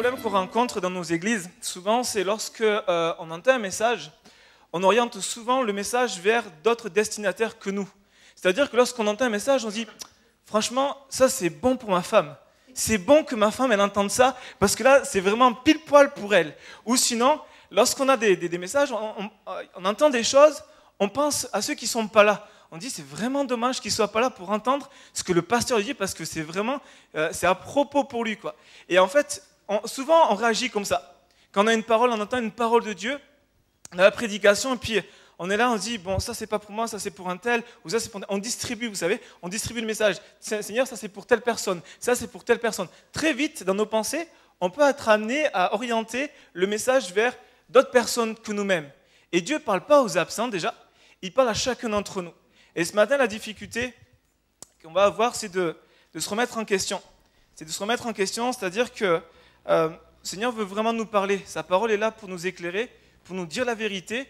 problème qu'on rencontre dans nos églises, souvent, c'est lorsque on entend un message, on oriente souvent le message vers d'autres destinataires que nous. C'est-à-dire que lorsqu'on entend un message, on se dit « Franchement, ça c'est bon pour ma femme. C'est bon que ma femme, elle entende ça, parce que là, c'est vraiment pile poil pour elle. » Ou sinon, lorsqu'on a des messages, on entend des choses, on pense à ceux qui ne sont pas là. On dit c'est vraiment dommage qu'il ne soit pas là pour entendre ce que le pasteur dit, parce que c'est vraiment, c'est à propos pour lui, quoi. Et en fait, souvent on réagit comme ça. Quand on a une parole, on entend une parole de Dieu, on a la prédication, et puis on est là, on se dit, bon, ça c'est pas pour moi, ça c'est pour un tel, ou ça c'est pour... On distribue, vous savez, on distribue le message. Seigneur, ça c'est pour telle personne, ça c'est pour telle personne. Très vite, dans nos pensées, on peut être amené à orienter le message vers d'autres personnes que nous-mêmes. Et Dieu ne parle pas aux absents déjà, il parle à chacun d'entre nous. Et ce matin, la difficulté qu'on va avoir, c'est de se remettre en question. C'est de se remettre en question, c'est-à-dire que le Seigneur veut vraiment nous parler. Sa parole est là pour nous éclairer, pour nous dire la vérité.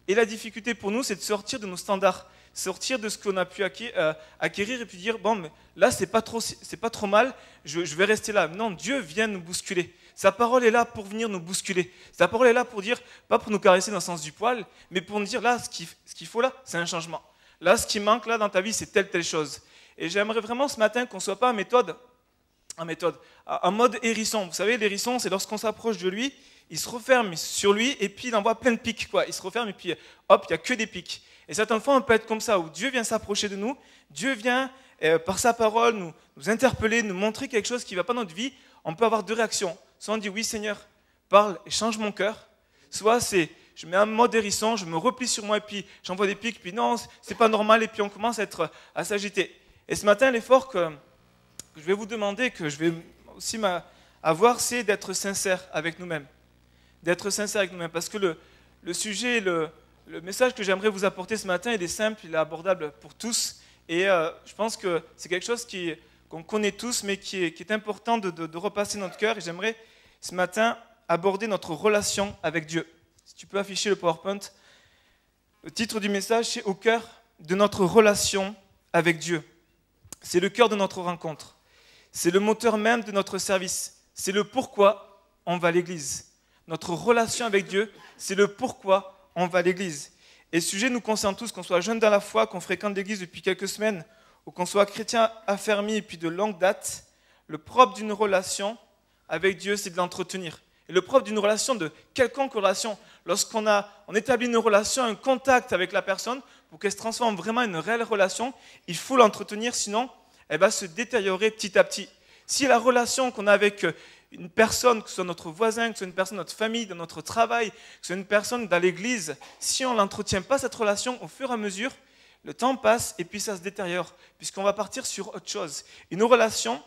Et la difficulté pour nous, c'est de sortir de nos standards, sortir de ce qu'on a pu acquérir et puis dire, bon, mais là, c'est pas trop mal, je vais rester là. Non, Dieu vient nous bousculer. Sa parole est là pour venir nous bousculer. Sa parole est là pour dire, pas pour nous caresser dans le sens du poil, mais pour nous dire, là, ce qu'il faut là, c'est un changement. Là, ce qui manque là dans ta vie, c'est telle chose. Et j'aimerais vraiment ce matin qu'on ne soit pas en mode hérisson. Vous savez, l'hérisson, c'est lorsqu'on s'approche de lui, il se referme sur lui et puis il envoie plein de pics, quoi. Il se referme et puis hop, il n'y a que des pics. Et certaines fois, on peut être comme ça, où Dieu vient s'approcher de nous, Dieu vient, par sa parole, nous interpeller, nous montrer quelque chose qui ne va pas dans notre vie. On peut avoir deux réactions. Soit on dit, oui Seigneur, parle et change mon cœur. Soit c'est, je mets un mode hérisson, je me replie sur moi et puis j'envoie des pics, puis non, c'est pas normal, et puis on commence à s'agiter. Et ce matin, l'effort que je vais vous demander, que je vais aussi avoir, c'est d'être sincère avec nous-mêmes. D'être sincère avec nous-mêmes, parce que le sujet, le message que j'aimerais vous apporter ce matin, il est simple, il est abordable pour tous, et je pense que c'est quelque chose qu'on connaît tous, mais qui est important de repasser notre cœur, et j'aimerais ce matin aborder notre relation avec Dieu. Si tu peux afficher le PowerPoint. Le titre du message, c'est « Au cœur de notre relation avec Dieu ». C'est le cœur de notre rencontre. C'est le moteur même de notre service. C'est le pourquoi on va à l'église. Notre relation avec Dieu, c'est le pourquoi on va à l'église. Et ce sujet nous concerne tous, qu'on soit jeune dans la foi, qu'on fréquente l'église depuis quelques semaines, ou qu'on soit chrétien affermi et puis de longue date. Le propre d'une relation avec Dieu, c'est de l'entretenir. Et le propre d'une relation, de quelconque relation, lorsqu'on établit une relation, un contact avec la personne, pour qu'elle se transforme vraiment en une réelle relation, il faut l'entretenir, sinon elle va se détériorer petit à petit. Si la relation qu'on a avec une personne, que ce soit notre voisin, que ce soit une personne de notre famille, de notre travail, que ce soit une personne dans l'église, si on ne l'entretient pas, cette relation, au fur et à mesure, le temps passe et puis ça se détériore, puisqu'on va partir sur autre chose. Une relation,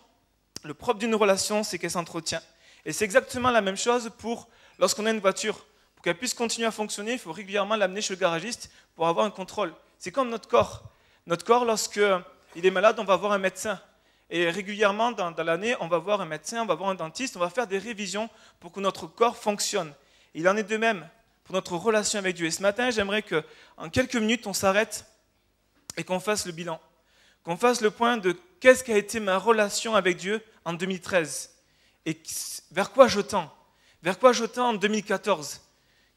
le propre d'une relation, c'est qu'elle s'entretient. Et c'est exactement la même chose pour lorsqu'on a une voiture. Pour qu'elle puisse continuer à fonctionner, il faut régulièrement l'amener chez le garagiste pour avoir un contrôle. C'est comme notre corps. Notre corps, lorsqu'il est malade, on va voir un médecin. Et régulièrement, dans l'année, on va voir un médecin, on va voir un dentiste, on va faire des révisions pour que notre corps fonctionne. Il en est de même pour notre relation avec Dieu. Et ce matin, j'aimerais qu'en quelques minutes, on s'arrête et qu'on fasse le bilan. Qu'on fasse le point de qu'est-ce qu'a été ma relation avec Dieu en 2013. Et vers quoi je tends? Vers quoi je tends en 2014?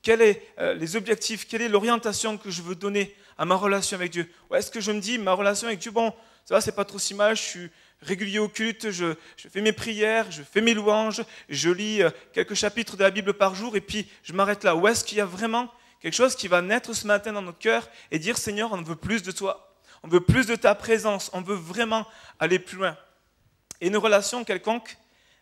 Quels sont les objectifs? Quelle est l'orientation que je veux donner à ma relation avec Dieu? Ou est-ce que je me dis, ma relation avec Dieu, bon, ça va, c'est pas trop si mal, je suis régulier au culte, je fais mes prières, je fais mes louanges, je lis quelques chapitres de la Bible par jour et puis je m'arrête là. Ou est-ce qu'il y a vraiment quelque chose qui va naître ce matin dans notre cœur et dire, Seigneur, on veut plus de toi, on veut plus de ta présence, on veut vraiment aller plus loin. Et une relation quelconque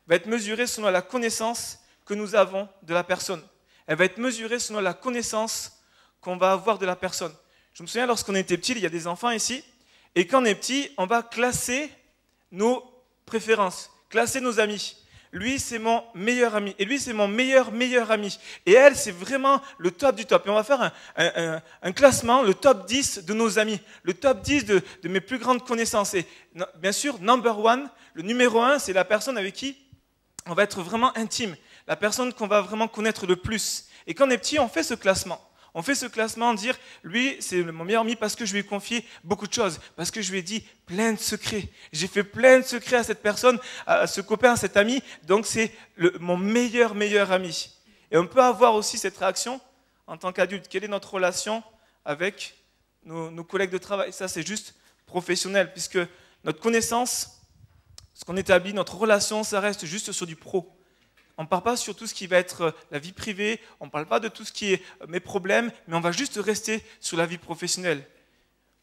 va être mesurée selon la connaissance que nous avons de la personne. Elle va être mesurée selon la connaissance qu'on va avoir de la personne. Je me souviens, lorsqu'on était petit, il y a des enfants ici, et quand on est petit, on va classer nos préférences, classer nos amis. Lui, c'est mon meilleur ami, et lui, c'est mon meilleur ami. Et elle, c'est vraiment le top du top. Et on va faire un classement, le top 10 de nos amis, le top 10 de mes plus grandes connaissances. Et bien sûr, number one, le numéro 1, c'est la personne avec qui on va être vraiment intime, la personne qu'on va vraiment connaître le plus. Et quand on est petit, on fait ce classement. On fait ce classement, dire, lui, c'est mon meilleur ami parce que je lui ai confié beaucoup de choses, parce que je lui ai dit plein de secrets. J'ai fait plein de secrets à cette personne, à ce copain, à cet ami, donc c'est mon meilleur ami. Et on peut avoir aussi cette réaction en tant qu'adulte. Quelle est notre relation avec nos collègues de travail? Ça, c'est juste professionnel, puisque notre connaissance, ce qu'on établit, notre relation, ça reste juste sur du pro. On ne parle pas sur tout ce qui va être la vie privée, on ne parle pas de tout ce qui est mes problèmes, mais on va juste rester sur la vie professionnelle.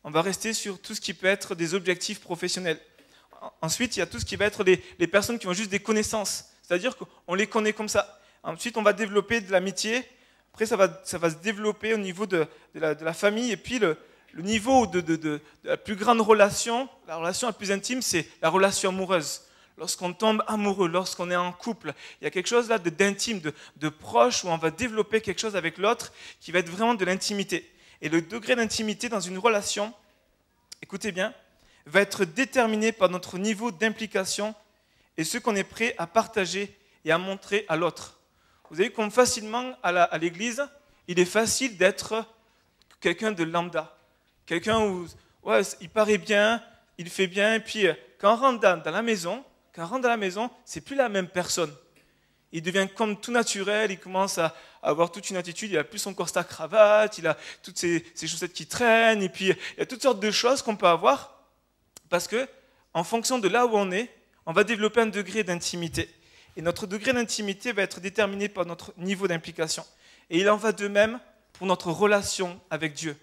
On va rester sur tout ce qui peut être des objectifs professionnels. Ensuite, il y a tout ce qui va être les personnes qui ont juste des connaissances, c'est-à-dire qu'on les connaît comme ça. Ensuite, on va développer de l'amitié, après ça va se développer au niveau de la famille, et puis le niveau de la plus grande relation, la relation la plus intime, c'est la relation amoureuse. Lorsqu'on tombe amoureux, lorsqu'on est en couple, il y a quelque chose là d'intime, de proche, où on va développer quelque chose avec l'autre qui va être vraiment de l'intimité. Et le degré d'intimité dans une relation, écoutez bien, va être déterminé par notre niveau d'implication et ce qu'on est prêt à partager et à montrer à l'autre. Vous avez vu comme facilement à l'église, il est facile d'être quelqu'un de lambda. Quelqu'un où ouais, il paraît bien, il fait bien, et puis quand on rentre dans la maison, c'est plus la même personne. Il devient comme tout naturel, il commence à avoir toute une attitude, il a plus son costard cravate, il a toutes ses chaussettes qui traînent, et puis il y a toutes sortes de choses qu'on peut avoir, parce que en fonction de là où on est, on va développer un degré d'intimité. Et notre degré d'intimité va être déterminé par notre niveau d'implication. Et il en va de même pour notre relation avec Dieu.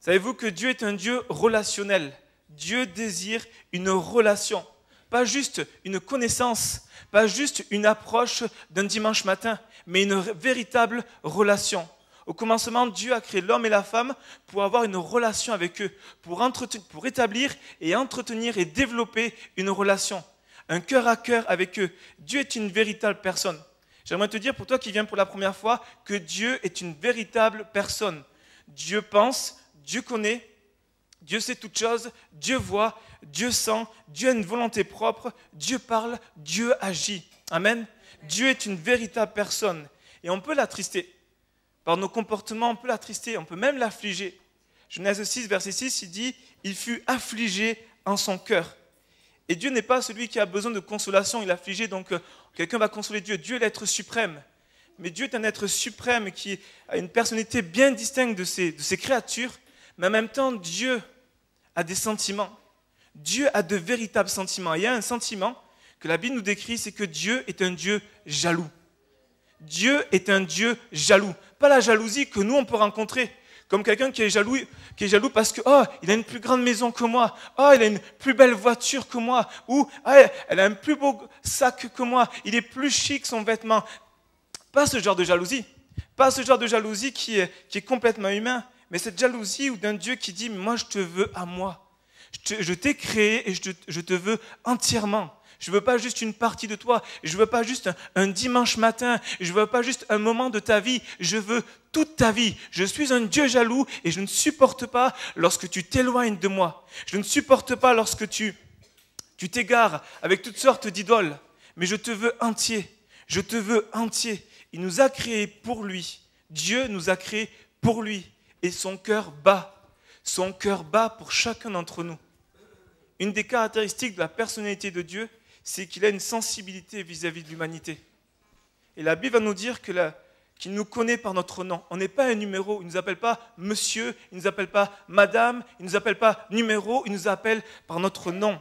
Savez-vous que Dieu est un Dieu relationnel? Dieu désire une relation. Pas juste une connaissance, pas juste une approche d'un dimanche matin, mais une véritable relation. Au commencement, Dieu a créé l'homme et la femme pour avoir une relation avec eux, pour établir et entretenir et développer une relation, un cœur à cœur avec eux. Dieu est une véritable personne. J'aimerais te dire, pour toi qui viens pour la première fois, que Dieu est une véritable personne. Dieu pense, Dieu connaît, Dieu sait toutes choses, Dieu voit, Dieu sent, Dieu a une volonté propre, Dieu parle, Dieu agit. Amen. Dieu est une véritable personne et on peut l'attrister. Par nos comportements, on peut l'attrister, on peut même l'affliger. Genèse 6, verset 6, il dit « Il fut affligé en son cœur ». Et Dieu n'est pas celui qui a besoin de consolation, il est affligé, donc quelqu'un va consoler Dieu. Dieu est l'être suprême. Mais Dieu est un être suprême qui a une personnalité bien distincte de ses créatures, mais en même temps, Dieu a des sentiments. Dieu a de véritables sentiments. Il y a un sentiment que la Bible nous décrit, c'est que Dieu est un Dieu jaloux. Dieu est un Dieu jaloux. Pas la jalousie que nous, on peut rencontrer. Comme quelqu'un qui est jaloux parce que il a une plus grande maison que moi, il a une plus belle voiture que moi, ou elle a un plus beau sac que moi, il est plus chic son vêtement. Pas ce genre de jalousie. Pas ce genre de jalousie qui est complètement humain, mais cette jalousie ou d'un Dieu qui dit « moi je te veux à moi, je t'ai créé et je te veux entièrement. Je ne veux pas juste une partie de toi, je ne veux pas juste un dimanche matin, je ne veux pas juste un moment de ta vie, je veux toute ta vie. Je suis un Dieu jaloux et je ne supporte pas lorsque tu t'éloignes de moi. Je ne supporte pas lorsque tu t'égares avec toutes sortes d'idoles, mais je te veux entier, je te veux entier. Il nous a créés pour lui, Dieu nous a créés pour lui et son cœur bat pour chacun d'entre nous. Une des caractéristiques de la personnalité de Dieu, c'est qu'il a une sensibilité vis-à-vis de l'humanité. Et la Bible va nous dire qu'il nous connaît par notre nom. On n'est pas un numéro, il ne nous appelle pas monsieur, il ne nous appelle pas madame, il ne nous appelle pas numéro, il nous appelle par notre nom.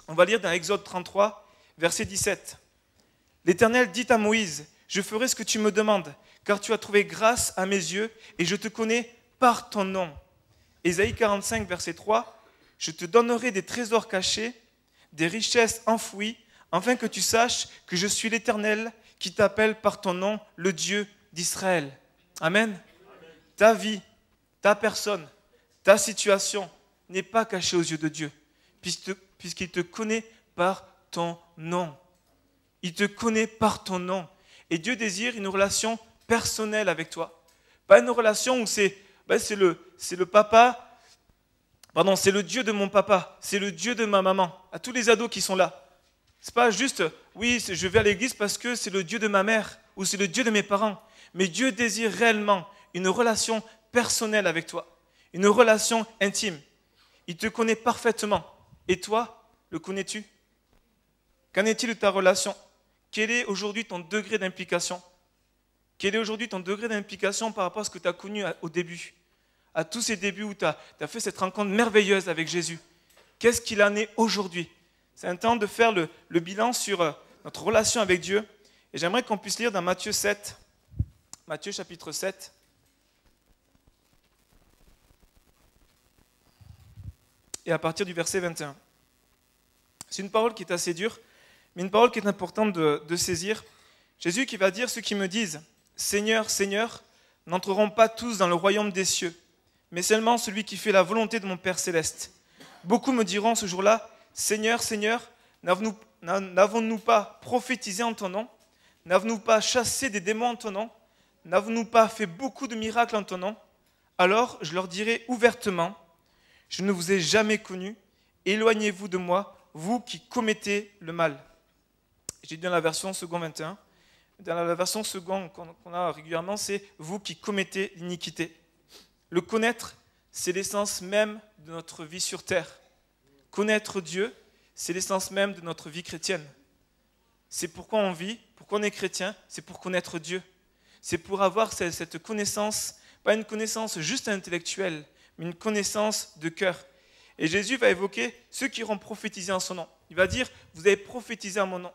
On va lire dans Exode 33, verset 17. L'Éternel dit à Moïse, « Je ferai ce que tu me demandes, car tu as trouvé grâce à mes yeux et je te connais par ton nom. » Ésaïe 45, verset 3, « Je te donnerai des trésors cachés, des richesses enfouies, afin que tu saches que je suis l'Éternel qui t'appelle par ton nom, le Dieu d'Israël. » Amen. Amen. Ta vie, ta personne, ta situation n'est pas cachée aux yeux de Dieu, puisqu'il te connaît par ton nom. Il te connaît par ton nom. Et Dieu désire une relation personnelle avec toi. Pas une relation où c'est le papa, pardon, c'est le Dieu de mon papa, c'est le Dieu de ma maman. À tous les ados qui sont là. C'est pas juste, oui, je vais à l'église parce que c'est le Dieu de ma mère ou c'est le Dieu de mes parents. Mais Dieu désire réellement une relation personnelle avec toi, une relation intime. Il te connaît parfaitement. Et toi, le connais-tu? Qu'en est-il de ta relation? Quel est aujourd'hui ton degré d'implication? Quel est aujourd'hui ton degré d'implication par rapport à ce que tu as connu au début? À tous ces débuts où tu as fait cette rencontre merveilleuse avec Jésus. Qu'est-ce qu'il en est aujourd'hui? C'est un temps de faire le bilan sur notre relation avec Dieu. Et j'aimerais qu'on puisse lire dans Matthieu 7, Matthieu chapitre 7. Et à partir du verset 21. C'est une parole qui est assez dure, mais une parole qui est importante de saisir. Jésus qui va dire, ceux qui me disent « Seigneur, Seigneur » n'entreront pas tous dans le royaume des cieux, mais seulement celui qui fait la volonté de mon Père céleste. Beaucoup me diront ce jour-là, « Seigneur, Seigneur, n'avons-nous pas prophétisé en ton nom? N'avons-nous pas chassé des démons en ton nom? N'avons-nous pas fait beaucoup de miracles en ton nom? Alors je leur dirai ouvertement, je ne vous ai jamais connu, éloignez-vous de moi, vous qui commettez le mal. » J'ai dit dans la version second 21. Dans la version second qu'on a régulièrement, c'est « vous qui commettez l'iniquité ». Le connaître, c'est l'essence même de notre vie sur terre. Connaître Dieu, c'est l'essence même de notre vie chrétienne. C'est pourquoi on vit, pourquoi on est chrétien, c'est pour connaître Dieu. C'est pour avoir cette connaissance, pas une connaissance juste intellectuelle, mais une connaissance de cœur. Et Jésus va évoquer ceux qui auront prophétisé en son nom. Il va dire, vous avez prophétisé en mon nom.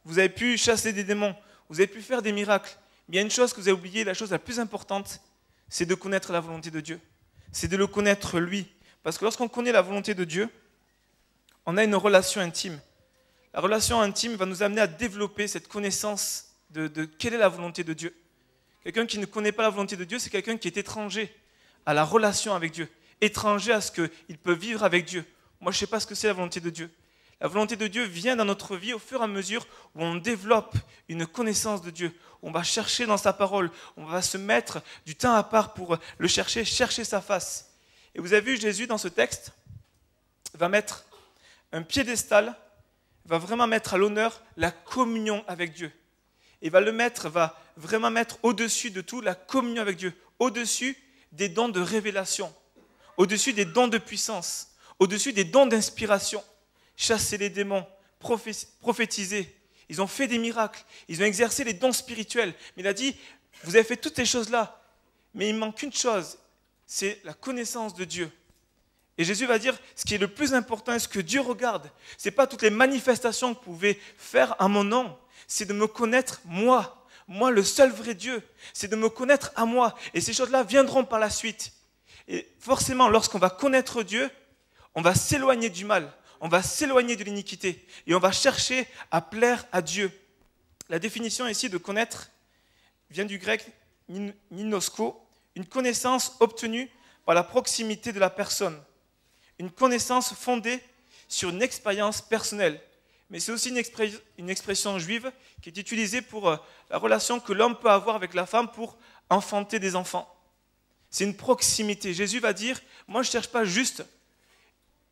Vous avez pu chasser des démons, vous avez pu faire des miracles. Mais il y a une chose que vous avez oubliée, la chose la plus importante, c'est de connaître la volonté de Dieu. C'est de le connaître lui. Parce que lorsqu'on connaît la volonté de Dieu, on a une relation intime. La relation intime va nous amener à développer cette connaissance de quelle est la volonté de Dieu. Quelqu'un qui ne connaît pas la volonté de Dieu, c'est quelqu'un qui est étranger à la relation avec Dieu, étranger à ce qu'il peut vivre avec Dieu. Moi, je ne sais pas ce que c'est la volonté de Dieu. La volonté de Dieu vient dans notre vie au fur et à mesure où on développe une connaissance de Dieu. On va chercher dans sa parole, on va se mettre du temps à part pour le chercher sa face. Et vous avez vu, Jésus, dans ce texte, va mettre un piédestal, va vraiment mettre à l'honneur la communion avec Dieu. Et va vraiment mettre au-dessus de tout la communion avec Dieu, au-dessus des dons de révélation, au-dessus des dons de puissance, au-dessus des dons d'inspiration. Chasser les démons, prophétiser. Ils ont fait des miracles, ils ont exercé les dons spirituels. Mais il a dit, vous avez fait toutes ces choses-là, mais il manque une chose, c'est la connaissance de Dieu. Et Jésus va dire, ce qui est le plus important et ce que Dieu regarde, ce n'est pas toutes les manifestations que vous pouvez faire à mon nom, c'est de me connaître moi le seul vrai Dieu, c'est de me connaître à moi. Et ces choses-là viendront par la suite. Et forcément, lorsqu'on va connaître Dieu, on va s'éloigner du mal. On va s'éloigner de l'iniquité et on va chercher à plaire à Dieu. La définition ici de connaître vient du grec ginosko, une connaissance obtenue par la proximité de la personne, une connaissance fondée sur une expérience personnelle. Mais c'est aussi une expression juive qui est utilisée pour la relation que l'homme peut avoir avec la femme pour enfanter des enfants. C'est une proximité. Jésus va dire, moi je ne cherche pas juste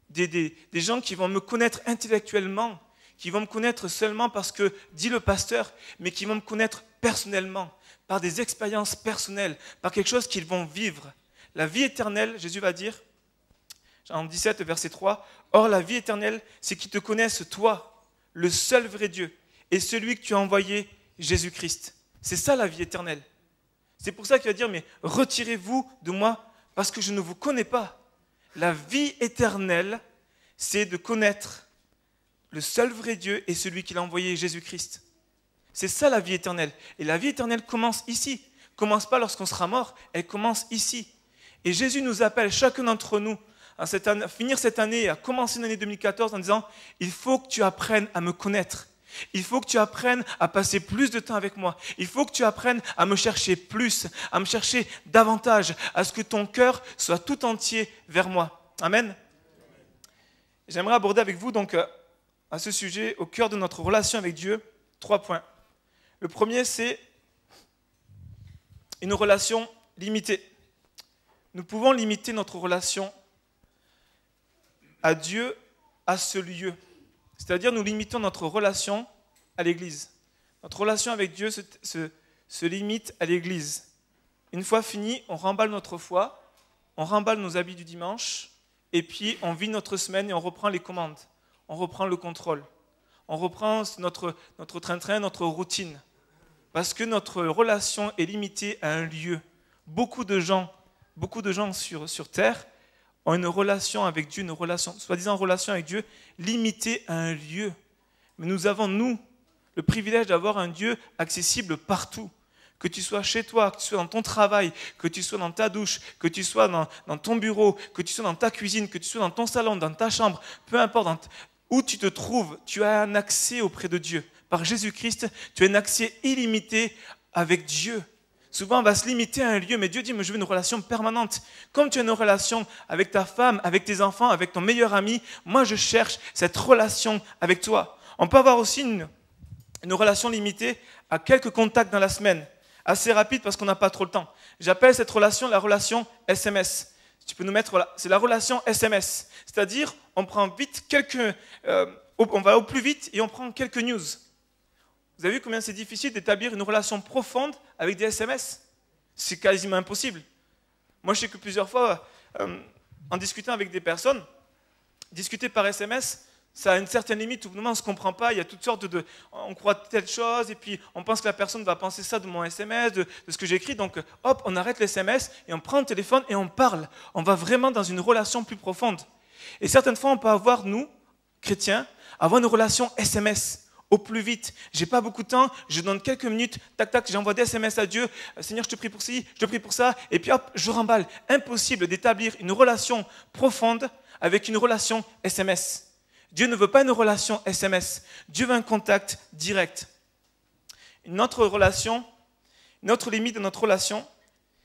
des gens qui vont me connaître intellectuellement, qui vont me connaître seulement parce que dit le pasteur, mais qui vont me connaître personnellement, par des expériences personnelles, par quelque chose qu'ils vont vivre. La vie éternelle, Jésus va dire, en 17, verset 3, « Or la vie éternelle, c'est qu'ils te connaissent toi, le seul vrai Dieu, et celui que tu as envoyé, Jésus-Christ. » C'est ça la vie éternelle. C'est pour ça qu'il va dire, mais retirez-vous de moi, parce que je ne vous connais pas. La vie éternelle, c'est de connaître le seul vrai Dieu et celui qui l'a envoyé, Jésus-Christ. C'est ça la vie éternelle. Et la vie éternelle commence ici. Commence pas lorsqu'on sera mort, elle commence ici. Et Jésus nous appelle, chacun d'entre nous, à finir cette année, à commencer l'année 2014 en disant, il faut que tu apprennes à me connaître. Il faut que tu apprennes à passer plus de temps avec moi. Il faut que tu apprennes à me chercher plus, à me chercher davantage, à ce que ton cœur soit tout entier vers moi. Amen. J'aimerais aborder avec vous donc à ce sujet, au cœur de notre relation avec Dieu, 3 points. Le premier, c'est une relation limitée. Nous pouvons limiter notre relation à Dieu, à ce lieu. C'est-à-dire, nous limitons notre relation à l'Église. Notre relation avec Dieu se limite à l'Église. une fois fini, on remballe notre foi, on remballe nos habits du dimanche, et puis on vit notre semaine et on reprend les commandes, on reprend le contrôle, on reprend notre train-train, notre routine. Parce que notre relation est limitée à un lieu. Beaucoup de gens sur Terre ont une relation avec Dieu, une relation, soi-disant relation avec Dieu, limitée à un lieu. Mais nous avons, nous, le privilège d'avoir un Dieu accessible partout. Que tu sois chez toi, que tu sois dans ton travail, que tu sois dans ta douche, que tu sois dans ton bureau, que tu sois dans ta cuisine, que tu sois dans ton salon, dans ta chambre, peu importe où tu te trouves, tu as un accès auprès de Dieu. Par Jésus-Christ, tu as un accès illimité avec Dieu. Souvent, on va se limiter à un lieu, mais Dieu dit, mais je veux une relation permanente. Comme tu as une relation avec ta femme, avec tes enfants, avec ton meilleur ami, moi je cherche cette relation avec toi. On peut avoir aussi une relation limitée à quelques contacts dans la semaine. Assez rapide parce qu'on n'a pas trop le temps. J'appelle cette relation la relation SMS. Tu peux nous mettre, voilà, c'est la relation SMS. C'est-à-dire, on prend vite on va au plus vite et on prend quelques news. Vous avez vu combien c'est difficile d'établir une relation profonde avec des SMS? C'est quasiment impossible. Moi, je sais que plusieurs fois, en discutant avec des personnes, discuter par SMS, ça a une certaine limite, où on ne se comprend pas, il y a toutes sortes on croit telle chose, et puis on pense que la personne va penser ça de mon SMS, de ce que j'écris, donc hop, on arrête le SMS, et on prend le téléphone, et on parle. On va vraiment dans une relation plus profonde. Et certaines fois, on peut avoir, nous, chrétiens, avoir une relation SMS, au plus vite. J'ai pas beaucoup de temps, je donne quelques minutes, tac, tac, j'envoie des SMS à Dieu, Seigneur, je te prie pour ci, je te prie pour ça, et puis hop, je remballe. Impossible d'établir une relation profonde avec une relation SMS. Dieu ne veut pas une relation SMS. Dieu veut un contact direct. Une autre limite de notre relation,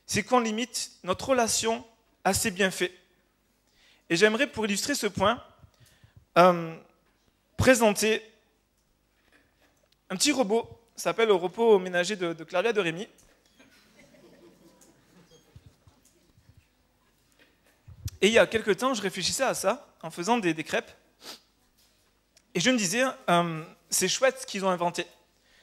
c'est qu'on limite notre relation à ses bienfaits. Et j'aimerais, pour illustrer ce point, présenter un petit robot. Ça s'appelle le robot ménager de Claudia de Rémy. Et il y a quelques temps, je réfléchissais à ça en faisant des crêpes. Et je me disais, c'est chouette ce qu'ils ont inventé.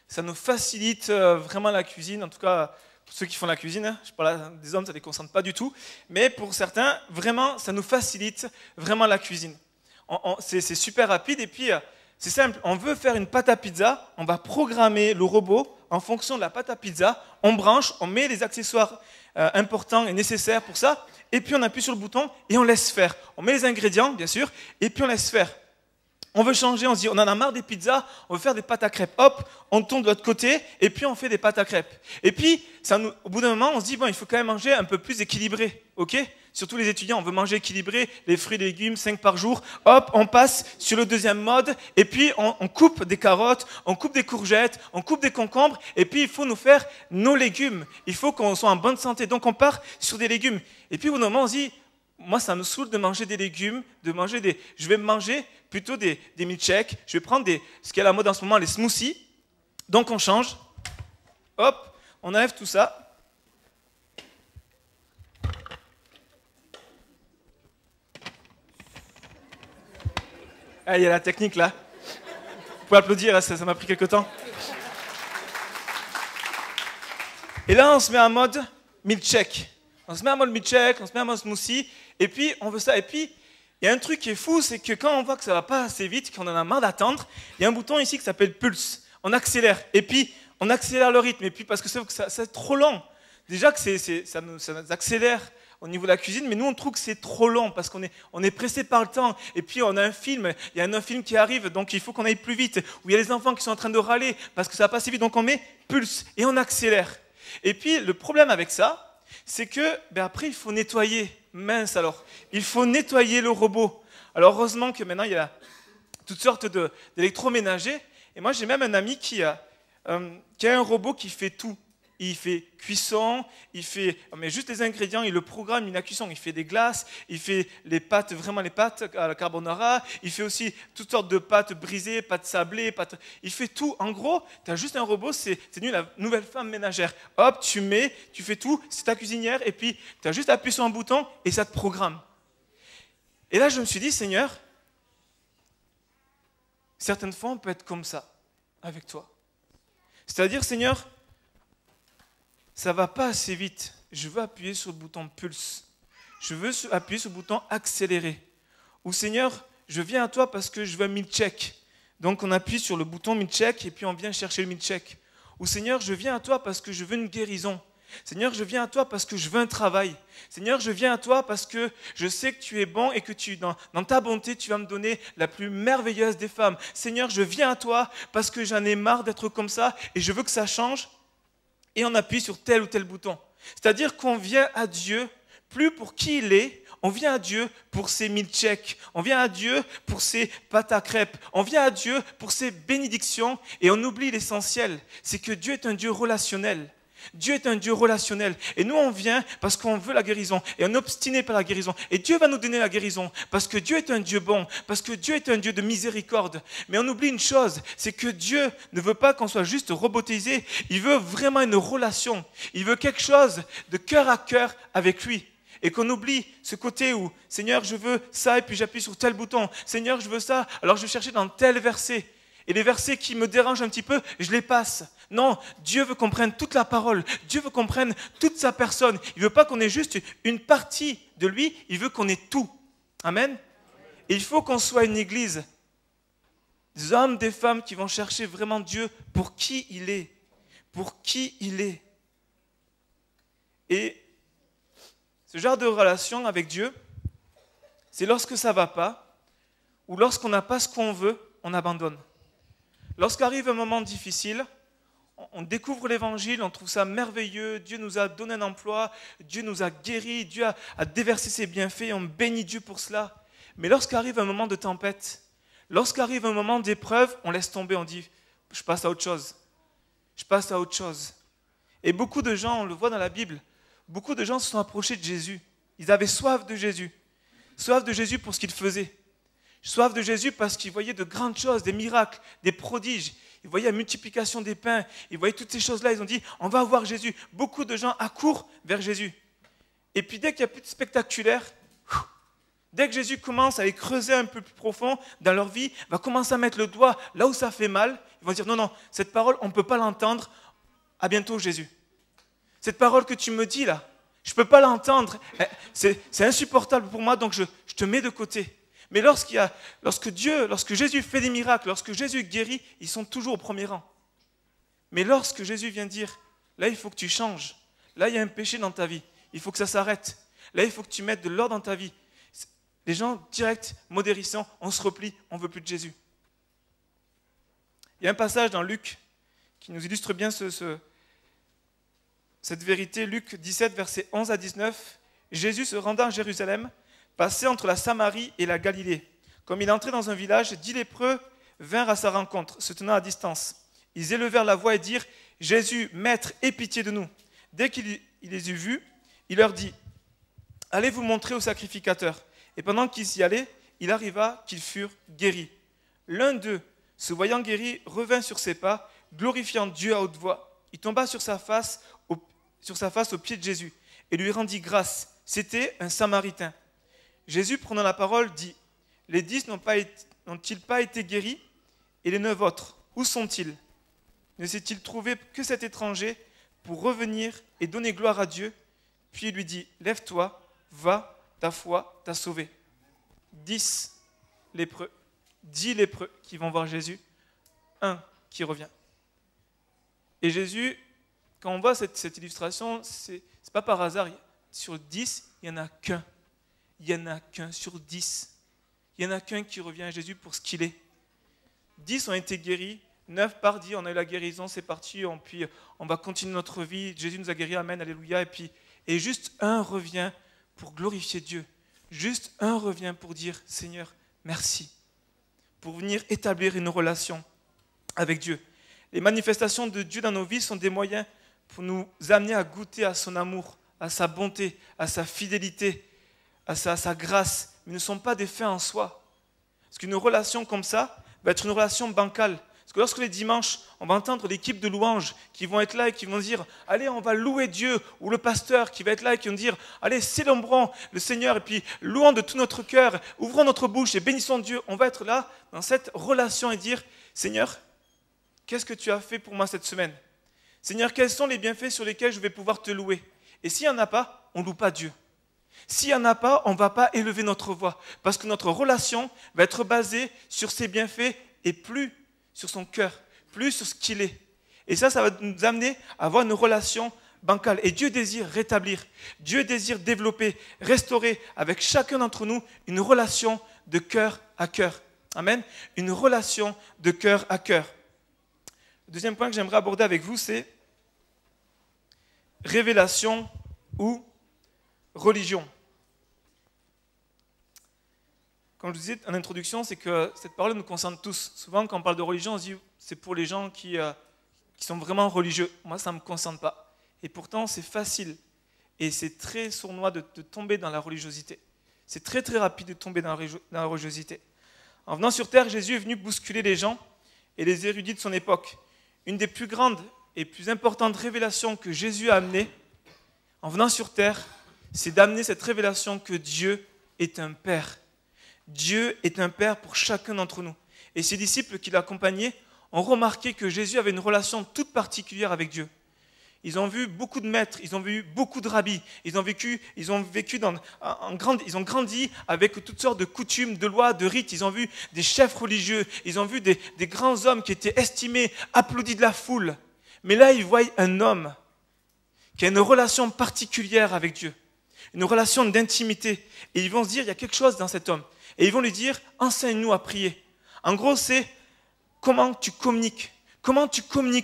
Ça nous facilite vraiment la cuisine, en tout cas pour ceux qui font la cuisine. Hein, je parle des hommes, ça ne les concerne pas du tout. Mais pour certains, vraiment, ça nous facilite vraiment la cuisine. C'est super rapide et puis c'est simple. On veut faire une pâte à pizza, on va programmer le robot en fonction de la pâte à pizza. On branche, on met les accessoires importants et nécessaires pour ça. Et puis on appuie sur le bouton et on laisse faire. On met les ingrédients, bien sûr, et puis on laisse faire. On veut changer, on se dit, on en a marre des pizzas, on veut faire des pâtes à crêpes. Hop, on tourne de l'autre côté, et puis on fait des pâtes à crêpes. Et puis, au bout d'un moment, on se dit, bon, il faut quand même manger un peu plus équilibré, ok? Surtout les étudiants, on veut manger équilibré, les fruits et légumes, 5 par jour. Hop, on passe sur le deuxième mode, et puis on coupe des carottes, on coupe des courgettes, on coupe des concombres, et puis il faut nous faire nos légumes. Il faut qu'on soit en bonne santé, donc on part sur des légumes. Et puis au bout d'un moment, on se dit, moi, ça me saoule de manger des légumes, je vais manger plutôt des milkshakes, je vais prendre ce qui est à la mode en ce moment, les smoothies. Donc on change, hop, on enlève tout ça. Ah, il y a la technique là. Vous pouvez applaudir, ça m'a pris quelques temps. Et là, on se met en mode milkshake. On se met en mode milkshake, on se met en mode smoothie, et puis on veut ça. Et puis, il y a un truc qui est fou, c'est que quand on voit que ça ne va pas assez vite, qu'on en a marre d'attendre, il y a un bouton ici qui s'appelle pulse. On accélère, et puis on accélère le rythme, et puis parce que c'est trop long. Déjà que ça nous accélère au niveau de la cuisine, mais nous on trouve que c'est trop long parce qu'on est pressé par le temps. Et puis on a un film, il y a un film qui arrive, donc il faut qu'on aille plus vite. Ou il y a les enfants qui sont en train de râler parce que ça va pas assez vite, donc on met pulse et on accélère. Et puis le problème avec ça, c'est que après il faut nettoyer. Mince alors, il faut nettoyer le robot. Alors heureusement que maintenant il y a toutes sortes d'électroménagers. Et moi j'ai même un ami qui a un robot qui fait tout. Il fait cuisson, on met juste les ingrédients, il le programme, une cuisson, il fait des glaces, il fait vraiment les pâtes à la carbonara, il fait aussi toutes sortes de pâtes brisées, pâtes sablées, il fait tout. En gros, tu as juste un robot, c'est la nouvelle femme ménagère. Hop, tu fais tout, c'est ta cuisinière, et puis tu as juste à appuyer sur un bouton et ça te programme. Et là, je me suis dit, Seigneur, certaines fois, on peut être comme ça, avec toi. C'est-à-dire, Seigneur, ça ne va pas assez vite. je veux appuyer sur le bouton pulse. Je veux appuyer sur le bouton accélérer. Ou Seigneur, je viens à toi parce que je veux un milkshake. Donc on appuie sur le bouton milkshake et puis on vient chercher le milkshake. Ou Seigneur, je viens à toi parce que je veux une guérison. Seigneur, je viens à toi parce que je veux un travail. Seigneur, je viens à toi parce que je sais que tu es bon et que dans ta bonté, tu vas me donner la plus merveilleuse des femmes. Seigneur, je viens à toi parce que j'en ai marre d'être comme ça et je veux que ça change. Et on appuie sur tel ou tel bouton. C'est-à-dire qu'on vient à Dieu plus pour qui il est, on vient à Dieu pour ses milkshakes, on vient à Dieu pour ses pâtes à crêpes, on vient à Dieu pour ses bénédictions et on oublie l'essentiel, c'est que Dieu est un Dieu relationnel. Dieu est un Dieu relationnel et nous on vient parce qu'on veut la guérison et on est obstiné par la guérison et Dieu va nous donner la guérison parce que Dieu est un Dieu bon, parce que Dieu est un Dieu de miséricorde. Mais on oublie une chose, c'est que Dieu ne veut pas qu'on soit juste robotisé, il veut vraiment une relation, il veut quelque chose de cœur à cœur avec lui. Et qu'on oublie ce côté où, Seigneur, je veux ça, et puis j'appuie sur tel bouton. Seigneur, je veux ça, alors je vais chercher dans tel verset. Et les versets qui me dérangent un petit peu, je les passe. Non, Dieu veut qu'on prenne toute la parole. Dieu veut qu'on prenne toute sa personne. Il ne veut pas qu'on ait juste une partie de lui, il veut qu'on ait tout. Amen. Et il faut qu'on soit une église. Des hommes, des femmes qui vont chercher vraiment Dieu pour qui il est. Pour qui il est. Et ce genre de relation avec Dieu, c'est lorsque ça ne va pas, ou lorsqu'on n'a pas ce qu'on veut, on abandonne. Lorsqu'arrive un moment difficile, on découvre l'évangile, on trouve ça merveilleux, Dieu nous a donné un emploi, Dieu nous a guéris, Dieu a déversé ses bienfaits, on bénit Dieu pour cela. Mais lorsqu'arrive un moment de tempête, lorsqu'arrive un moment d'épreuve, on laisse tomber, on dit « je passe à autre chose, je passe à autre chose ». Et beaucoup de gens, on le voit dans la Bible, beaucoup de gens se sont approchés de Jésus. Ils avaient soif de Jésus pour ce qu'il faisait. Soif de Jésus parce qu'ils voyaient de grandes choses, des miracles, des prodiges. Ils voyaient la multiplication des pains. Ils voyaient toutes ces choses-là. Ils ont dit, on va voir Jésus. Beaucoup de gens accourent vers Jésus. Et puis dès qu'il n'y a plus de spectaculaire, dès que Jésus commence à les creuser un peu plus profond dans leur vie, va commencer à mettre le doigt là où ça fait mal. Ils vont dire, non, non, cette parole, on ne peut pas l'entendre. À bientôt, Jésus. Cette parole que tu me dis là, je ne peux pas l'entendre. C'est insupportable pour moi, donc je te mets de côté. Mais lorsque Jésus fait des miracles, lorsque Jésus guérit, ils sont toujours au premier rang. Mais lorsque Jésus vient dire, là il faut que tu changes, là il y a un péché dans ta vie, il faut que ça s'arrête, là il faut que tu mettes de l'ordre dans ta vie. Les gens directs, modérissants, on se replie, on ne veut plus de Jésus. Il y a un passage dans Luc qui nous illustre bien cette vérité, Luc 17, versets 11 à 19. Jésus se rendant à Jérusalem, passait entre la Samarie et la Galilée. Comme il entrait dans un village, 10 lépreux vinrent à sa rencontre, se tenant à distance. Ils élevèrent la voix et dirent « Jésus, Maître, aie pitié de nous ». Dès qu'il les eut vus, il leur dit « Allez vous montrer au sacrificateur ». Et pendant qu'ils y allaient, il arriva qu'ils furent guéris. L'un d'eux, se voyant guéri, revint sur ses pas, glorifiant Dieu à haute voix. Il tomba sur sa face aux pieds de Jésus et lui rendit grâce. C'était un Samaritain. Jésus, prenant la parole, dit « Les 10 n'ont-ils pas été guéris? Et les 9 autres, où sont-ils? Ne s'est-il trouvé que cet étranger pour revenir et donner gloire à Dieu ?» Puis il lui dit « Lève-toi, va, ta foi t'a sauvé. » 10 lépreux qui vont voir Jésus, un qui revient. Et Jésus, quand on voit cette illustration, c'est pas par hasard. Sur 10, il n'y en a qu'un. Il n'y en a qu'un sur 10. Il n'y en a qu'un qui revient à Jésus pour ce qu'il est. 10 ont été guéris, 9 par dit, on a eu la guérison, c'est parti, puis on va continuer notre vie, Jésus nous a guéris, amen, alléluia. Et juste un revient pour glorifier Dieu. Juste un revient pour dire, Seigneur, merci. Pour venir établir une relation avec Dieu. Les manifestations de Dieu dans nos vies sont des moyens pour nous amener à goûter à son amour, à sa bonté, à sa fidélité, à sa grâce, mais ne sont pas des faits en soi. Parce qu'une relation comme ça va être une relation bancale. Parce que lorsque les dimanches, on va entendre l'équipe de louanges qui vont être là et qui vont dire « Allez, on va louer Dieu » ou le pasteur qui va être là et qui va dire « Allez, célébrons le Seigneur et puis louons de tout notre cœur, ouvrons notre bouche et bénissons Dieu. » On va être là dans cette relation et dire « Seigneur, qu'est-ce que tu as fait pour moi cette semaine ? Seigneur, quels sont les bienfaits sur lesquels je vais pouvoir te louer ? Et s'il n'y en a pas, on ne loue pas Dieu. S'il n'y en a pas, on ne va pas élever notre voix. Parce que notre relation va être basée sur ses bienfaits et plus sur son cœur, plus sur ce qu'il est. Et ça va nous amener à avoir une relation bancale. Et Dieu désire rétablir, Dieu désire développer, restaurer avec chacun d'entre nous une relation de cœur à cœur. Amen. Une relation de cœur à cœur. Le deuxième point que j'aimerais aborder avec vous, c'est révélation ou religion. Comme je vous disais en introduction, c'est que cette parole nous concerne tous. Souvent, quand on parle de religion, on se dit c'est pour les gens qui sont vraiment religieux. Moi, ça ne me concerne pas. Et pourtant, c'est facile et c'est très sournois de tomber dans la religiosité. C'est très très rapide de tomber dans la religiosité. En venant sur terre, Jésus est venu bousculer les gens et les érudits de son époque. Une des plus grandes et plus importantes révélations que Jésus a amenées en venant sur terre, c'est d'amener cette révélation que Dieu est un Père. Dieu est un Père pour chacun d'entre nous. Et ses disciples qui l'accompagnaient ont remarqué que Jésus avait une relation toute particulière avec Dieu. Ils ont vu beaucoup de maîtres, ils ont vu beaucoup de rabbis, ils ont grandi avec toutes sortes de coutumes, de lois, de rites, ils ont vu des chefs religieux, ils ont vu des grands hommes qui étaient estimés, applaudis de la foule. Mais là, ils voient un homme qui a une relation particulière avec Dieu, une relation d'intimité. Et ils vont se dire, il y a quelque chose dans cet homme. Et ils vont lui dire, enseigne-nous à prier. En gros, c'est comment tu communiques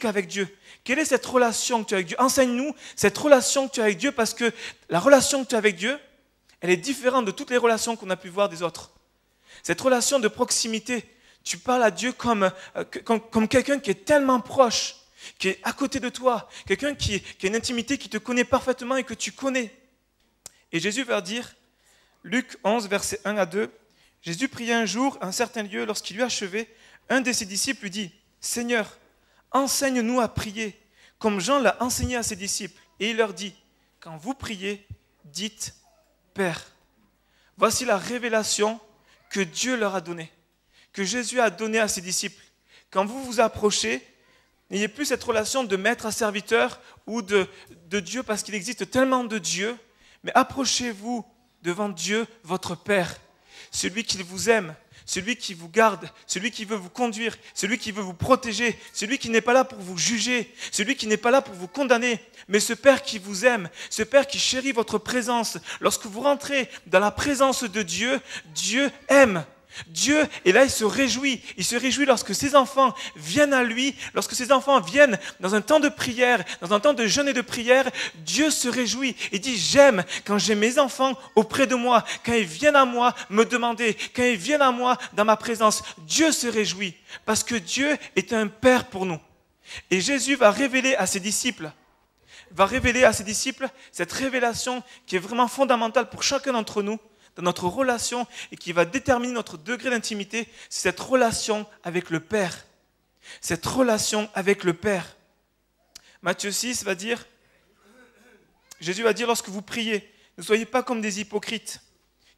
avec Dieu. Quelle est cette relation que tu as avec Dieu? Enseigne-nous cette relation que tu as avec Dieu, parce que la relation que tu as avec Dieu, elle est différente de toutes les relations qu'on a pu voir des autres. Cette relation de proximité, tu parles à Dieu comme quelqu'un qui est tellement proche, qui est à côté de toi, quelqu'un qui a une intimité, qui te connaît parfaitement et que tu connais. Et Jésus va dire, Luc 11, versets 1 à 2, Jésus priait un jour à un certain lieu. Lorsqu'il eut achevé, un de ses disciples lui dit, « Seigneur, enseigne-nous à prier, comme Jean l'a enseigné à ses disciples. » Et il leur dit, « Quand vous priez, dites Père. » Voici la révélation que Dieu leur a donnée, que Jésus a donnée à ses disciples. Quand vous vous approchez, n'ayez plus cette relation de maître à serviteur ou de Dieu, parce qu'il existe tellement de dieux, mais approchez-vous devant Dieu, votre Père, celui qui vous aime, celui qui vous garde, celui qui veut vous conduire, celui qui veut vous protéger, celui qui n'est pas là pour vous juger, celui qui n'est pas là pour vous condamner, mais ce Père qui vous aime, ce Père qui chérit votre présence. Lorsque vous rentrez dans la présence de Dieu, Dieu aime. Dieu, et là il se réjouit lorsque ses enfants viennent à lui, lorsque ses enfants viennent dans un temps de prière, dans un temps de jeûne et de prière. Dieu se réjouit et dit, j'aime quand j'ai mes enfants auprès de moi, quand ils viennent à moi me demander, quand ils viennent à moi dans ma présence. Dieu se réjouit parce que Dieu est un Père pour nous. Et Jésus va révéler à ses disciples cette révélation qui est vraiment fondamentale pour chacun d'entre nous, dans notre relation, et qui va déterminer notre degré d'intimité, c'est cette relation avec le Père. Cette relation avec le Père. Matthieu 6 va dire, Jésus va dire, lorsque vous priez, ne soyez pas comme des hypocrites,